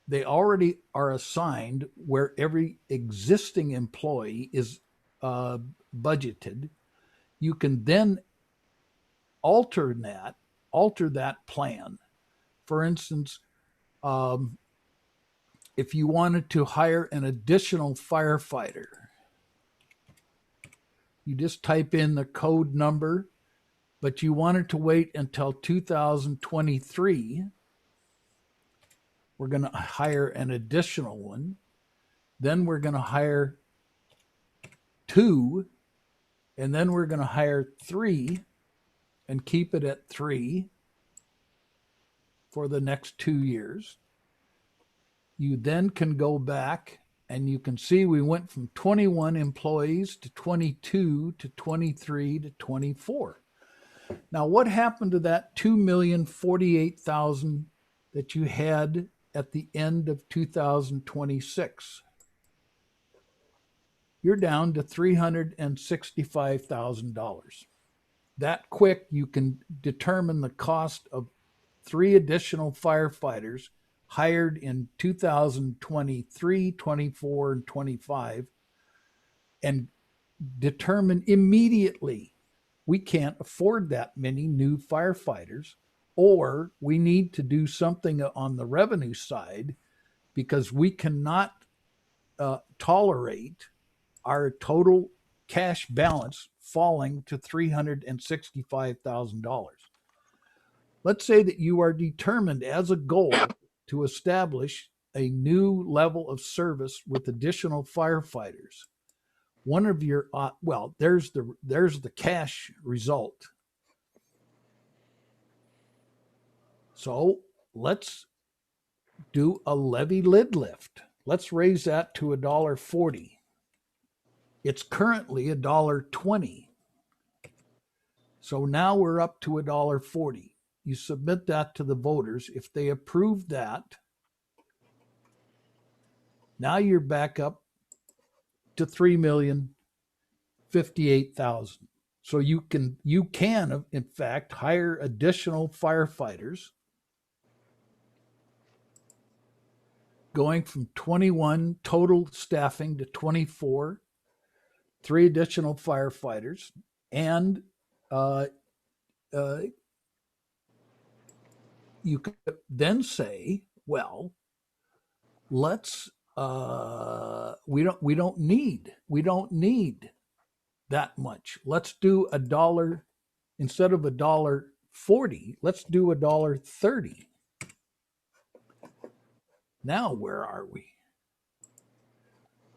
They already are assigned where every existing employee is budgeted. You can then alter that plan. For instance, if you wanted to hire an additional firefighter, you just type in the code number, but you wanted to wait until 2023. We're going to hire an additional one. Then we're going to hire 2, and then we're going to hire 3 and keep it at 3 for the next 2 years. You then can go back and you can see we went from 21 employees to 22 to 23 to 24. Now, what happened to that 2,048,000 that you had at the end of 2026? You're down to $365,000. That quick, you can determine the cost of 3 additional firefighters hired in 2023, 24, and 25, and determine immediately we can't afford that many new firefighters, or we need to do something on the revenue side because we cannot tolerate our total cash balance falling to $365,000. Let's say that you are determined as a goal to establish a new level of service with additional firefighters. One of your there's the cash result. So let's do a levy lid lift. Let's raise that to $1.40. It's currently $1.20. So now we're up to $1.40. You submit that to the voters. If they approve that, now you're back up to $3,058,000. So you can in fact hire additional firefighters, going from 21 total staffing to 24, 3 additional firefighters, and you could then say, well, let's we don't need that much. Let's do $1 instead of $1.40. Let's do $1.30. Now where are we?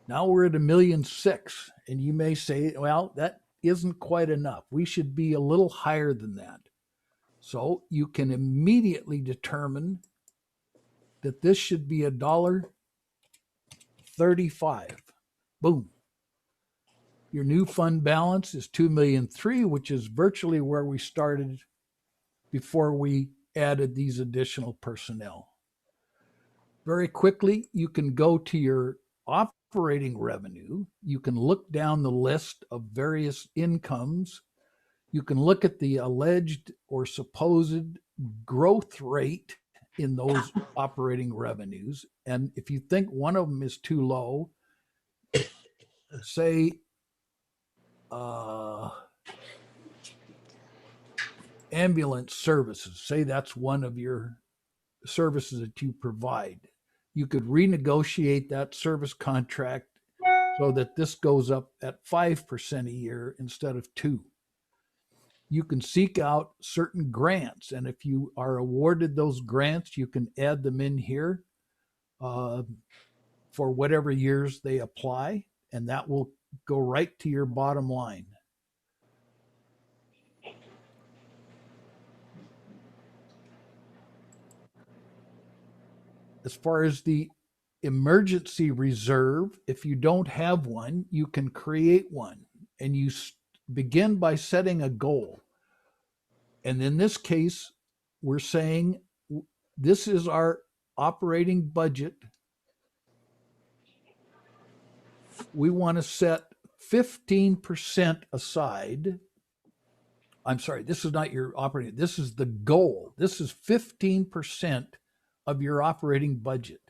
Now we're at $1.6 million, and you may say, well, that isn't quite enough. We should be a little higher than that. So you can immediately determine that this should be $1.35. Boom. Your new fund balance is $2.3 million, which is virtually where we started before we added these additional personnel. Very quickly, you can go to your operating revenue. You can look down the list of various incomes. You can look at the alleged or supposed growth rate in those operating revenues. And if you think one of them is too low, say ambulance services, say that's one of your services that you provide. You could renegotiate that service contract so that this goes up at 5% a year instead of 2%. You can seek out certain grants, and if you are awarded those grants, you can add them in here for whatever years they apply, and that will go right to your bottom line. As far as the emergency reserve, if you don't have one, you can create one, and you begin by setting a goal. And in this case, we're saying this is our operating budget. We want to set 15% aside. I'm sorry, this is not your operating, this is the goal. This is 15% of your operating budget.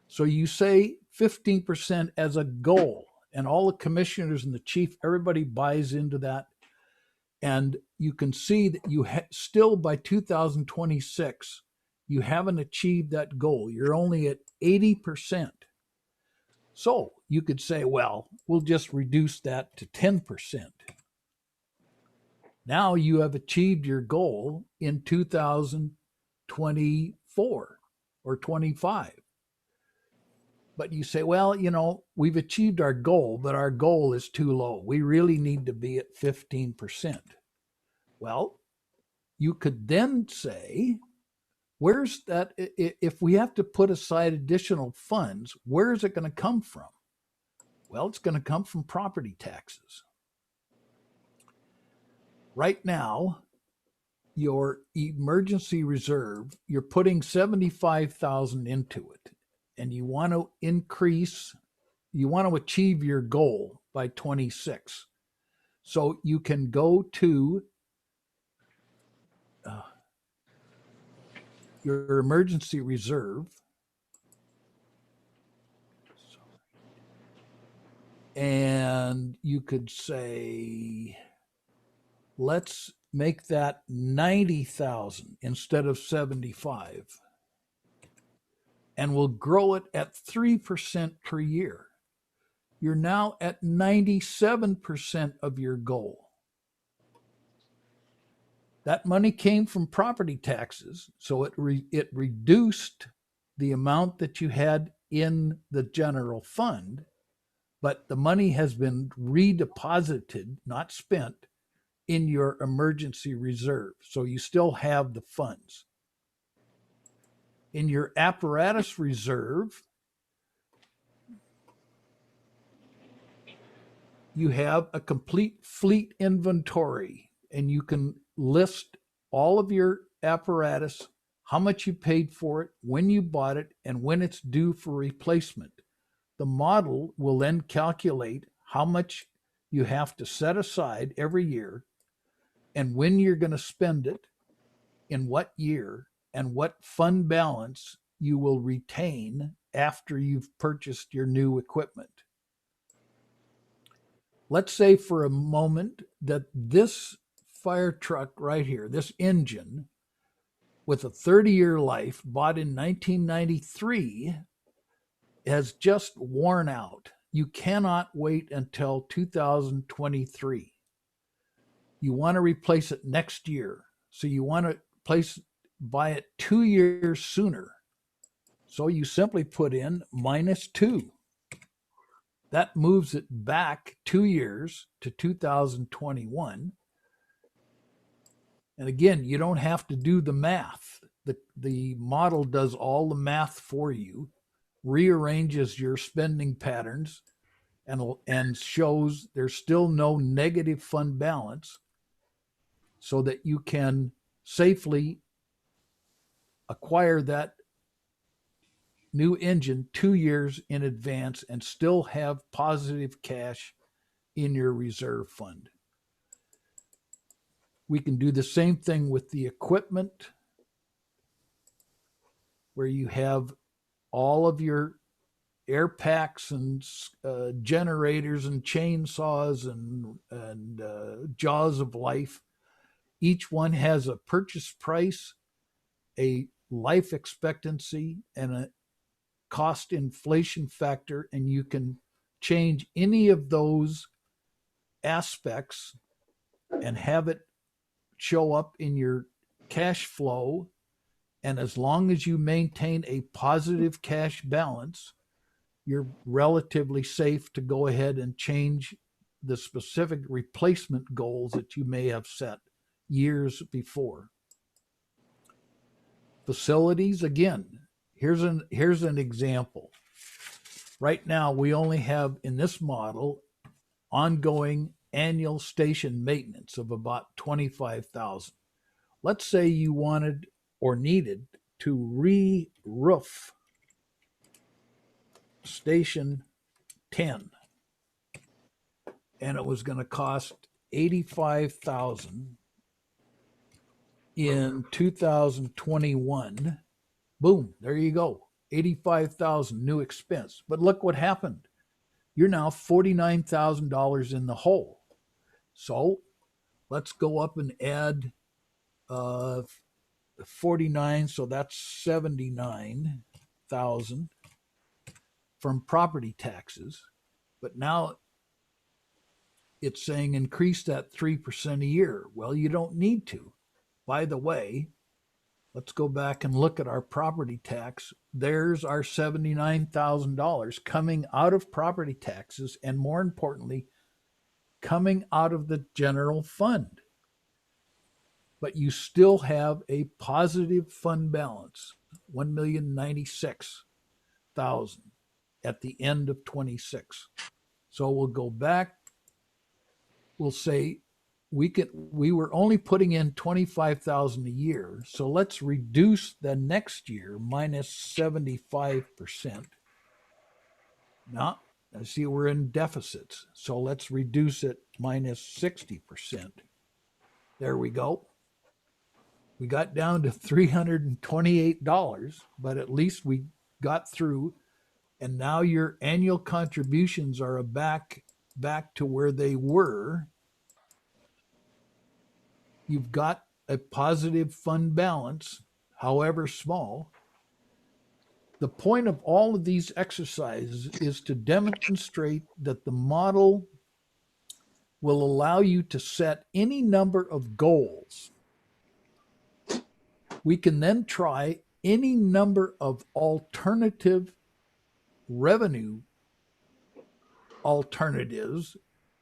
So you say 15% as a goal, and all the commissioners and the chief, everybody buys into that. And you can see that you still by 2026, you haven't achieved that goal. You're only at 80%. So you could say, well, we'll just reduce that to 10%. Now you have achieved your goal in 2024 or 25. But you say, well, we've achieved our goal, but our goal is too low. We really need to be at 15%. Well, you could then say, where's that? If we have to put aside additional funds, where is it going to come from? Well, it's going to come from property taxes. Right now, your emergency reserve, you're putting $75,000 into it, and you want to achieve your goal by 26. So you can go to your emergency reserve, and you could say, let's make that 90,000 instead of 75, and we'll grow it at 3% per year. You're now at 97% of your goal. That money came from property taxes, so it reduced the amount that you had in the general fund, but the money has been redeposited, not spent, in your emergency reserve. So you still have the funds. In your apparatus reserve, you have a complete fleet inventory, and you can list all of your apparatus, how much you paid for it, when you bought it, and when it's due for replacement. The model will then calculate how much you have to set aside every year and when you're going to spend it, in what year, and what fund balance you will retain after you've purchased your new equipment. Let's say for a moment that this fire truck right here, this engine with a 30-year life bought in 1993 has just worn out. You cannot wait until 2023. You want to replace it next year. So you want to buy it 2 years sooner. So you simply put in -2. That moves it back 2 years to 2021. And again, you don't have to do the math. The model does all the math for you, rearranges your spending patterns, and shows there's still no negative fund balance so that you can safely acquire that new engine 2 years in advance and still have positive cash in your reserve fund. We can do the same thing with the equipment, where you have all of your air packs and generators and chainsaws and jaws of life. Each one has a purchase price, a life expectancy, and a cost inflation factor, and you can change any of those aspects and have it show up in your cash flow. And as long as you maintain a positive cash balance, you're relatively safe to go ahead and change the specific replacement goals that you may have set years before. Facilities, again, here's an example. Right now, we only have in this model ongoing annual station maintenance of about $25,000. Let's say you wanted or needed to re-roof station 10, and it was going to cost $85,000 in 2021. Boom, there you go. $85,000 new expense. But look what happened. You're now $49,000 in the hole. So let's go up and add 49, so that's 79,000 from property taxes. But now it's saying increase that 3% a year. Well, you don't need to. By the way, let's go back and look at our property tax. There's our $79,000 coming out of property taxes, and more importantly, coming out of the general fund. But you still have a positive fund balance, $1,096,000 at the end of 26. So we'll go back. We'll say we were only putting in $25,000 a year. So let's reduce the next year minus 75%. Now, I see we're in deficits. So let's reduce it minus 60%. There we go. We got down to $328, but at least we got through. And now your annual contributions are back to where they were. You've got a positive fund balance, however small. The point of all of these exercises is to demonstrate that the model will allow you to set any number of goals. We can then try any number of alternative revenue alternatives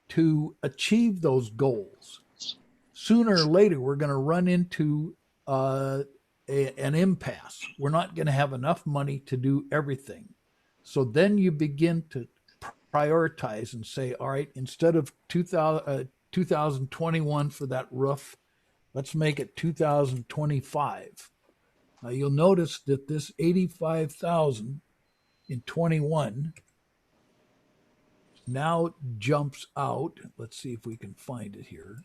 to achieve those goals. Sooner or later, we're going to run into an impasse. We're not going to have enough money to do everything. So then you begin to prioritize and say, all right, instead of 2021 for that roof, let's make it 2025. Now you'll notice that this 85,000 in 21 now jumps out. Let's see if we can find it here.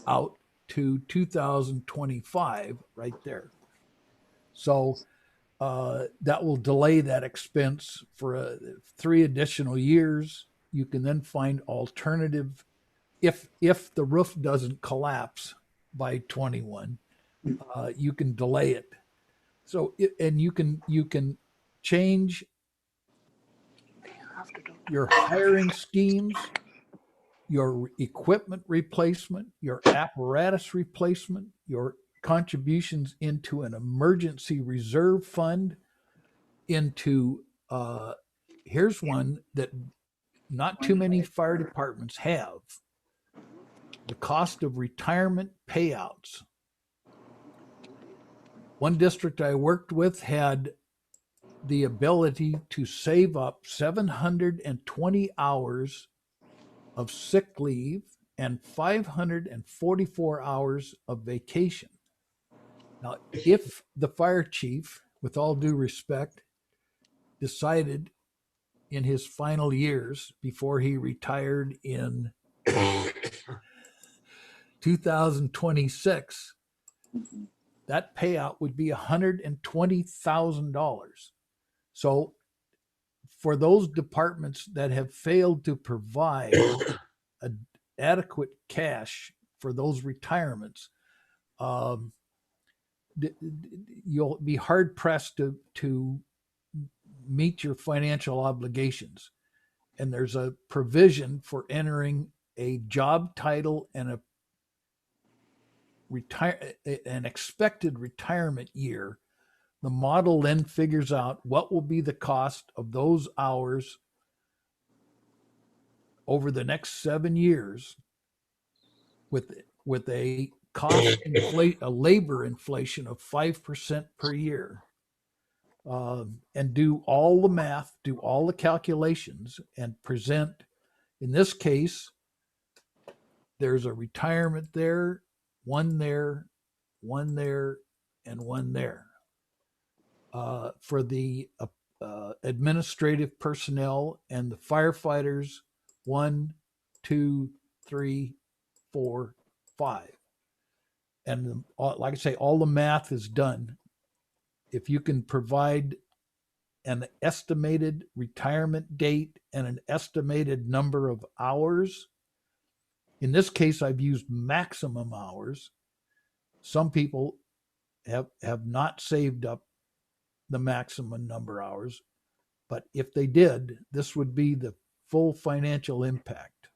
Out to 2025, right there. So that will delay that expense for 3 additional years. You can then find alternative if the roof doesn't collapse by 21. You can delay it. So and you can change your hiring schemes, your equipment replacement, your apparatus replacement, your contributions into an emergency reserve fund, into here's one that not too many fire departments have: the cost of retirement payouts. One district I worked with had the ability to save up 720 hours of sick leave and 544 hours of vacation. Now, if the fire chief, with all due respect, decided in his final years before he retired in 2026, that payout would be $120,000. So for those departments that have failed to provide adequate cash for those retirements, you'll be hard pressed to meet your financial obligations. And there's a provision for entering a job title and an expected retirement year. The model then figures out what will be the cost of those hours over the next 7 years with a labor inflation of 5% per year. And do all the math, do all the calculations, and present. In this case, there's a retirement there, one there, one there, and one there. For the administrative personnel and the firefighters, 1, 2, 3, 4, 5. And like I say, all the math is done. If you can provide an estimated retirement date and an estimated number of hours, in this case, I've used maximum hours. Some people have not saved up the maximum number of hours, but if they did, this would be the full financial impact.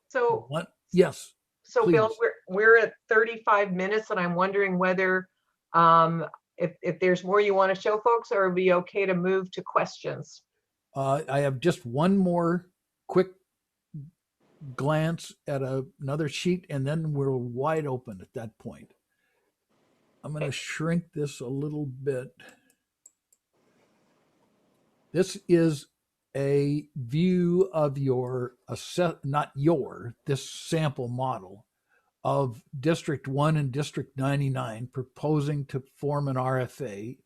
So, yes. So please. Bill, we're at 35 minutes, and I'm wondering whether if there's more you want to show folks, or it'd be okay to move to questions. I have just one more quick glance at another sheet, and then we're wide open at that point. I'm going to shrink this a little bit. This is a view of this sample model of District 1 and District 99 proposing to form an RFA.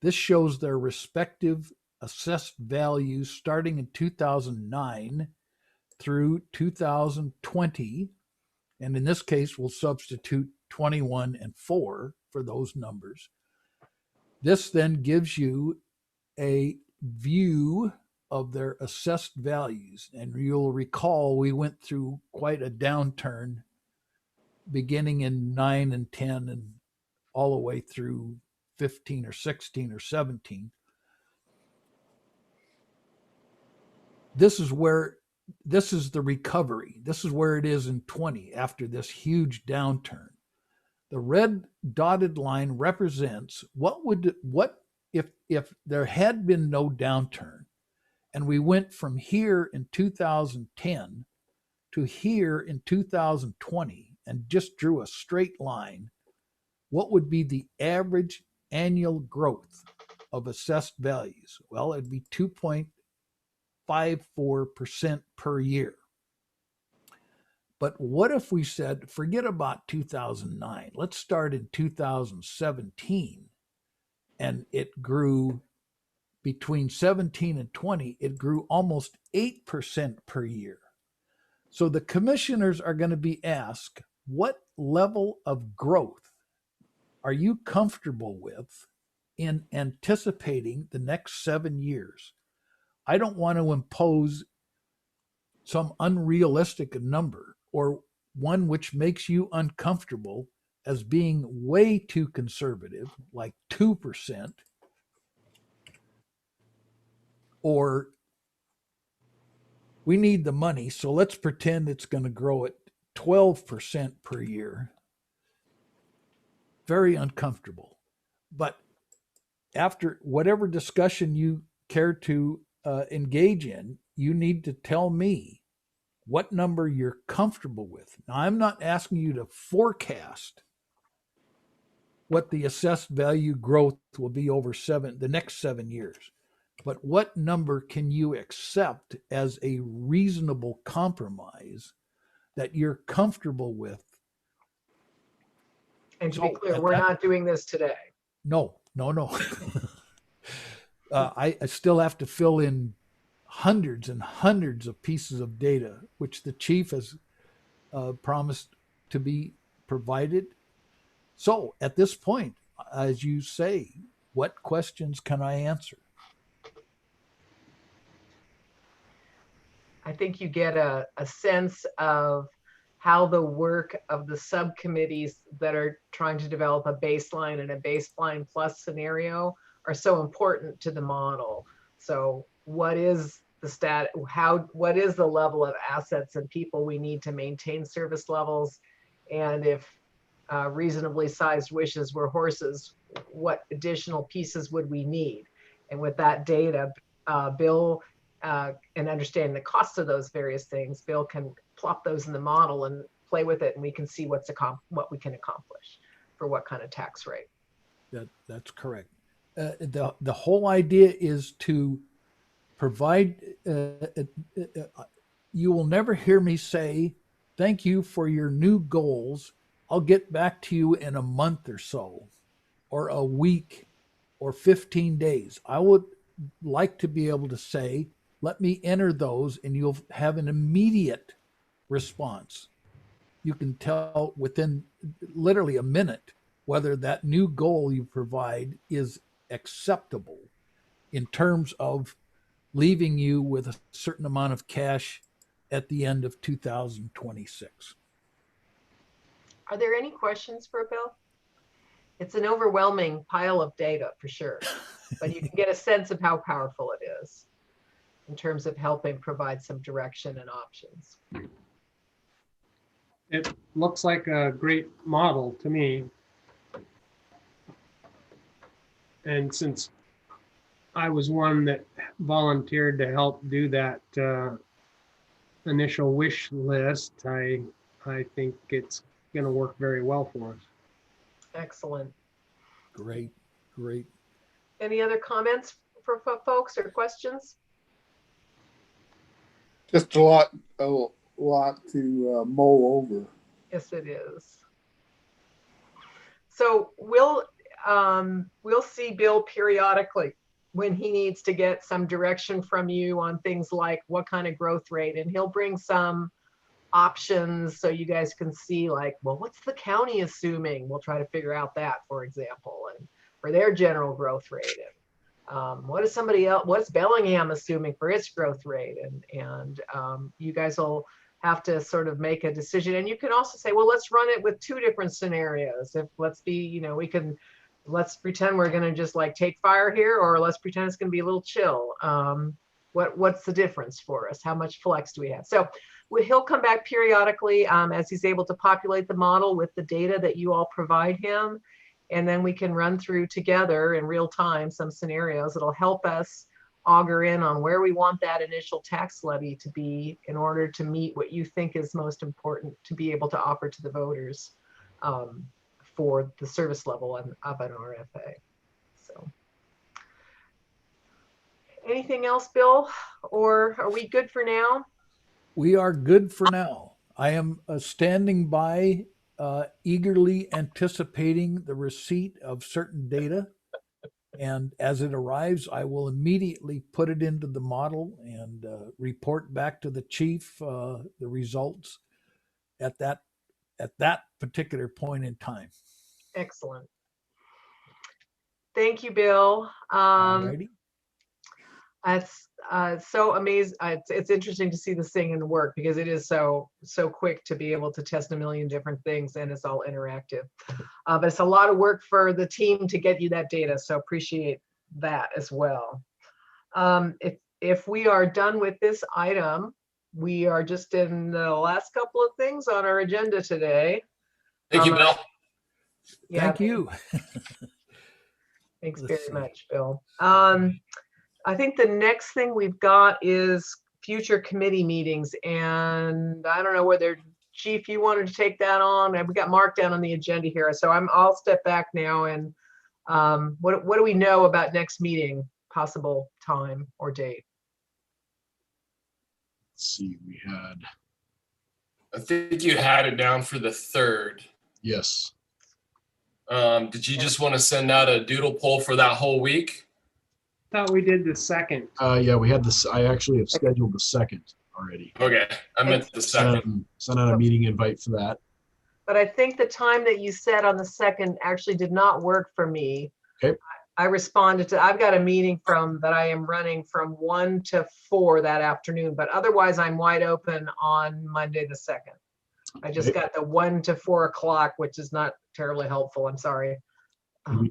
This shows their respective assessed values starting in 2009 through 2020. And in this case, we'll substitute 21 and 4 for those numbers. This then gives you a view of their assessed values. And you'll recall we went through quite a downturn beginning in 9 and 10 and all the way through 15 or 16 or 17. This is the recovery. This is where it is in 20 after this huge downturn. The red dotted line represents what if there had been no downturn and we went from here in 2010 to here in 2020 and just drew a straight line, what would be the average annual growth of assessed values? Well, it'd be 2.54% per year. But what if we said, forget about 2009, let's start in 2017, and it grew between 17 and 20, it grew almost 8% per year. So the commissioners are going to be asked, what level of growth are you comfortable with in anticipating the next 7 years? I don't want to impose some unrealistic number or one which makes you uncomfortable as being way too conservative, like 2%, or we need the money, so let's pretend it's going to grow at 12% per year. Very uncomfortable. But after whatever discussion you care to engage in, you need to tell me what number you're comfortable with. Now, I'm not asking you to forecast what the assessed value growth will be over the next 7 years. But what number can you accept as a reasonable compromise that you're comfortable with? And to be clear, we're not doing this today. No. I still have to fill in hundreds and hundreds of pieces of data, which the chief has promised to be provided. So at this point, as you say, what questions can I answer? I think you get a sense of how the work of the subcommittees that are trying to develop a baseline and a baseline plus scenario are so important to the model. So what is the what is the level of assets and people we need to maintain service levels? And if reasonably sized wishes were horses, what additional pieces would we need? And with that data, Bill, and understanding the cost of those various things, Bill can plop those in the model and play with it, and we can see what we can accomplish for what kind of tax rate. That's correct. The whole idea is to provide. You will never hear me say, "Thank you for your new goals. I'll get back to you in a month or so, or a week, or 15 days." I would like to be able to say, let me enter those, and you'll have an immediate response. You can tell within literally a minute whether that new goal you provide is acceptable in terms of leaving you with a certain amount of cash at the end of 2026. Are there any questions for Bill? It's an overwhelming pile of data for sure, but you can get a sense of how powerful it is in terms of helping provide some direction and options. It looks like a great model to me. And since I was one that volunteered to help do that initial wish list, I think it's going to work very well for us. Excellent. Great. Any other comments for folks or questions? Just a lot to mull over. Yes, it is. So we'll see Bill periodically when he needs to get some direction from you on things like what kind of growth rate, and he'll bring some options so you guys can see, like, well, what's the county assuming? We'll try to figure out that, for example, and for their general growth rate. And what's Bellingham assuming for its growth rate? And you guys will have to sort of make a decision. And you can also say, well, let's run it with 2 different scenarios. Let's pretend we're going to just like take fire here, or let's pretend it's going to be a little chill. What's the difference for us? How much flex do we have? So he'll come back periodically as he's able to populate the model with the data that you all provide him. And then we can run through together in real time some scenarios that'll help us auger in on where we want that initial tax levy to be in order to meet what you think is most important to be able to offer to the voters for the service level of an RFA. So, anything else, Bill? Or are we good for now? We are good for now. I am standing by, eagerly anticipating the receipt of certain data And as it arrives, I will immediately put it into the model and report back to the chief the results at that particular point in time. Excellent. Thank you, Bill. Alrighty. That's so amazing. It's interesting to see this thing in work because it is so quick to be able to test a million different things, and it's all interactive. But it's a lot of work for the team to get you that data, so appreciate that as well. If we are done with this item, we are just in the last couple of things on our agenda today. Thank you, Bill. Yeah, Thank you. thanks Let's very see. much, Bill. I think the next thing we've got is future committee meetings, and I don't know whether Chief, you wanted to take that on, and we got Mark down on the agenda here, so I'll step back now. And what do we know about next meeting, possible time or date? Let's see, we had, I think you had it down for the 3rd. yes. Did you just want to send out a doodle poll for that whole week? Thought we did the 2nd. Yeah, we had this. I actually have scheduled the 2nd already. Okay, I meant the 2nd. Sent out a meeting invite for that. But I think the time that you said on the 2nd actually did not work for me. Okay. I responded to, I've got a meeting that I am running from 1 to 4 that afternoon, but otherwise I'm wide open on Monday the 2nd. I just got the 1 to 4 o'clock, which is not terribly helpful. I'm sorry. Could we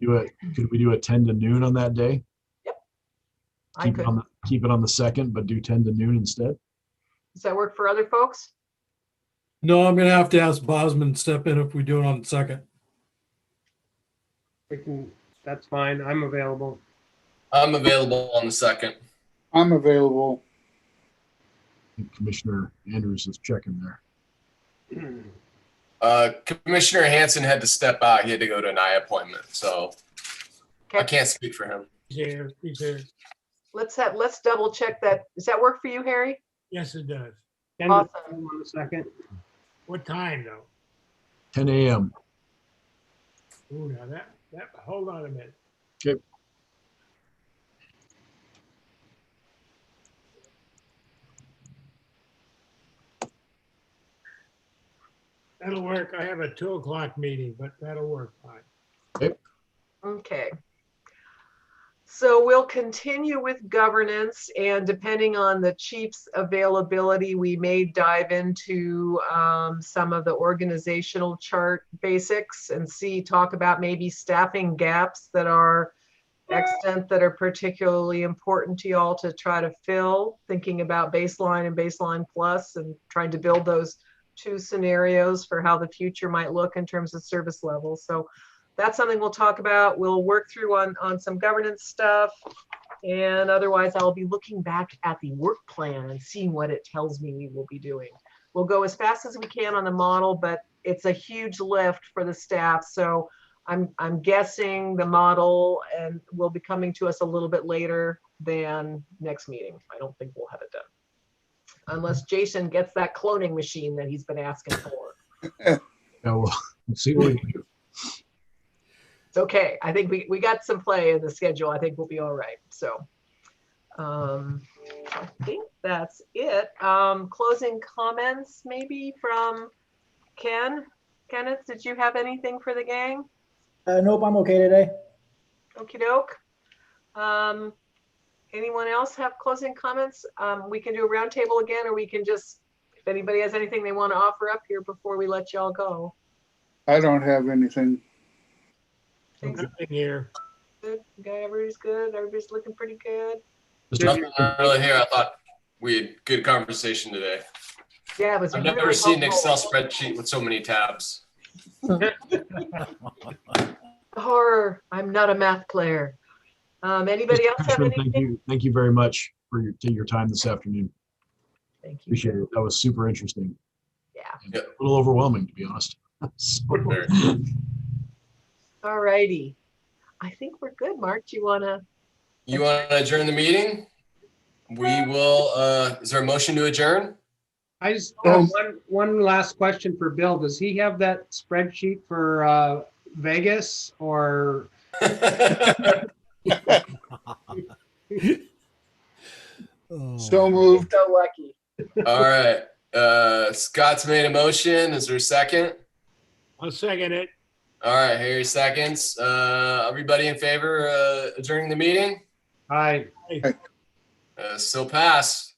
do a 10 to noon on that day? I could. Keep it on the 2nd, but do 10 to noon instead. Does that work for other folks? No, I'm gonna have to ask Bosman to step in if we do it on the 2nd. We can, that's fine. I'm available. I'm available on the 2nd. I'm available. I think Commissioner Andrews is checking there. Commissioner Hanson had to step out. He had to go to an eye appointment, so I can't speak for him. He's here. Let's double check that. Does that work for you, Harry? Yes, it does. 10 Awesome. on the 2nd. What time though? 10 a.m. Ooh, now that, hold on a minute. Okay. That'll work. I have a 2 o'clock meeting, but that'll work fine. Okay. So we'll continue with governance, and depending on the chief's availability, we may dive into some of the organizational chart basics and talk about maybe staffing gaps that are extent that are particularly important to y'all to try to fill, thinking about baseline and baseline plus and trying to build those 2 scenarios for how the future might look in terms of service levels. So that's something we'll talk about. We'll work through on some governance stuff. And otherwise, I'll be looking back at the work plan and seeing what it tells me we will be doing. We'll go as fast as we can on the model, but it's a huge lift for the staff. So I'm guessing the model and will be coming to us a little bit later than next meeting. I don't think we'll have it done. Unless Jason gets that cloning machine that he's been asking for. Yeah, we'll see what we can do. It's okay. I think we got some play in the schedule. I think we'll be all right. So I think that's it. Closing comments maybe from Ken. Kenneth, did you have anything for the gang? Nope, I'm okay today. Okie doke. Anyone else have closing comments? We can do a roundtable again, or we can just, if anybody has anything they want to offer up here before we let y'all go. I don't have anything. Thanks. Nothing here. Good. Okay, everybody's good. Everybody's looking pretty good. Nothing really here. I thought we had good conversation today. Yeah, it was I've really never seen an helpful. Excel spreadsheet with so many tabs. Horror. I'm not a math player. Anybody else have Commissioner, anything? Thank you very much for your time this afternoon. Thank you. Appreciate it. That was super interesting. Yeah. And a little overwhelming, to be honest. So, All righty. I think we're good. Mark, do you want to? You want to adjourn the meeting? We will. Is there a motion to adjourn? I just have one last question for Bill. Does he have that spreadsheet for Vegas or? Oh. So moved. So lucky. All right. Scott's made a motion. Is there a second? I'll second it. All right, Harry seconds. Everybody in favor adjourning the meeting? Hi. So pass.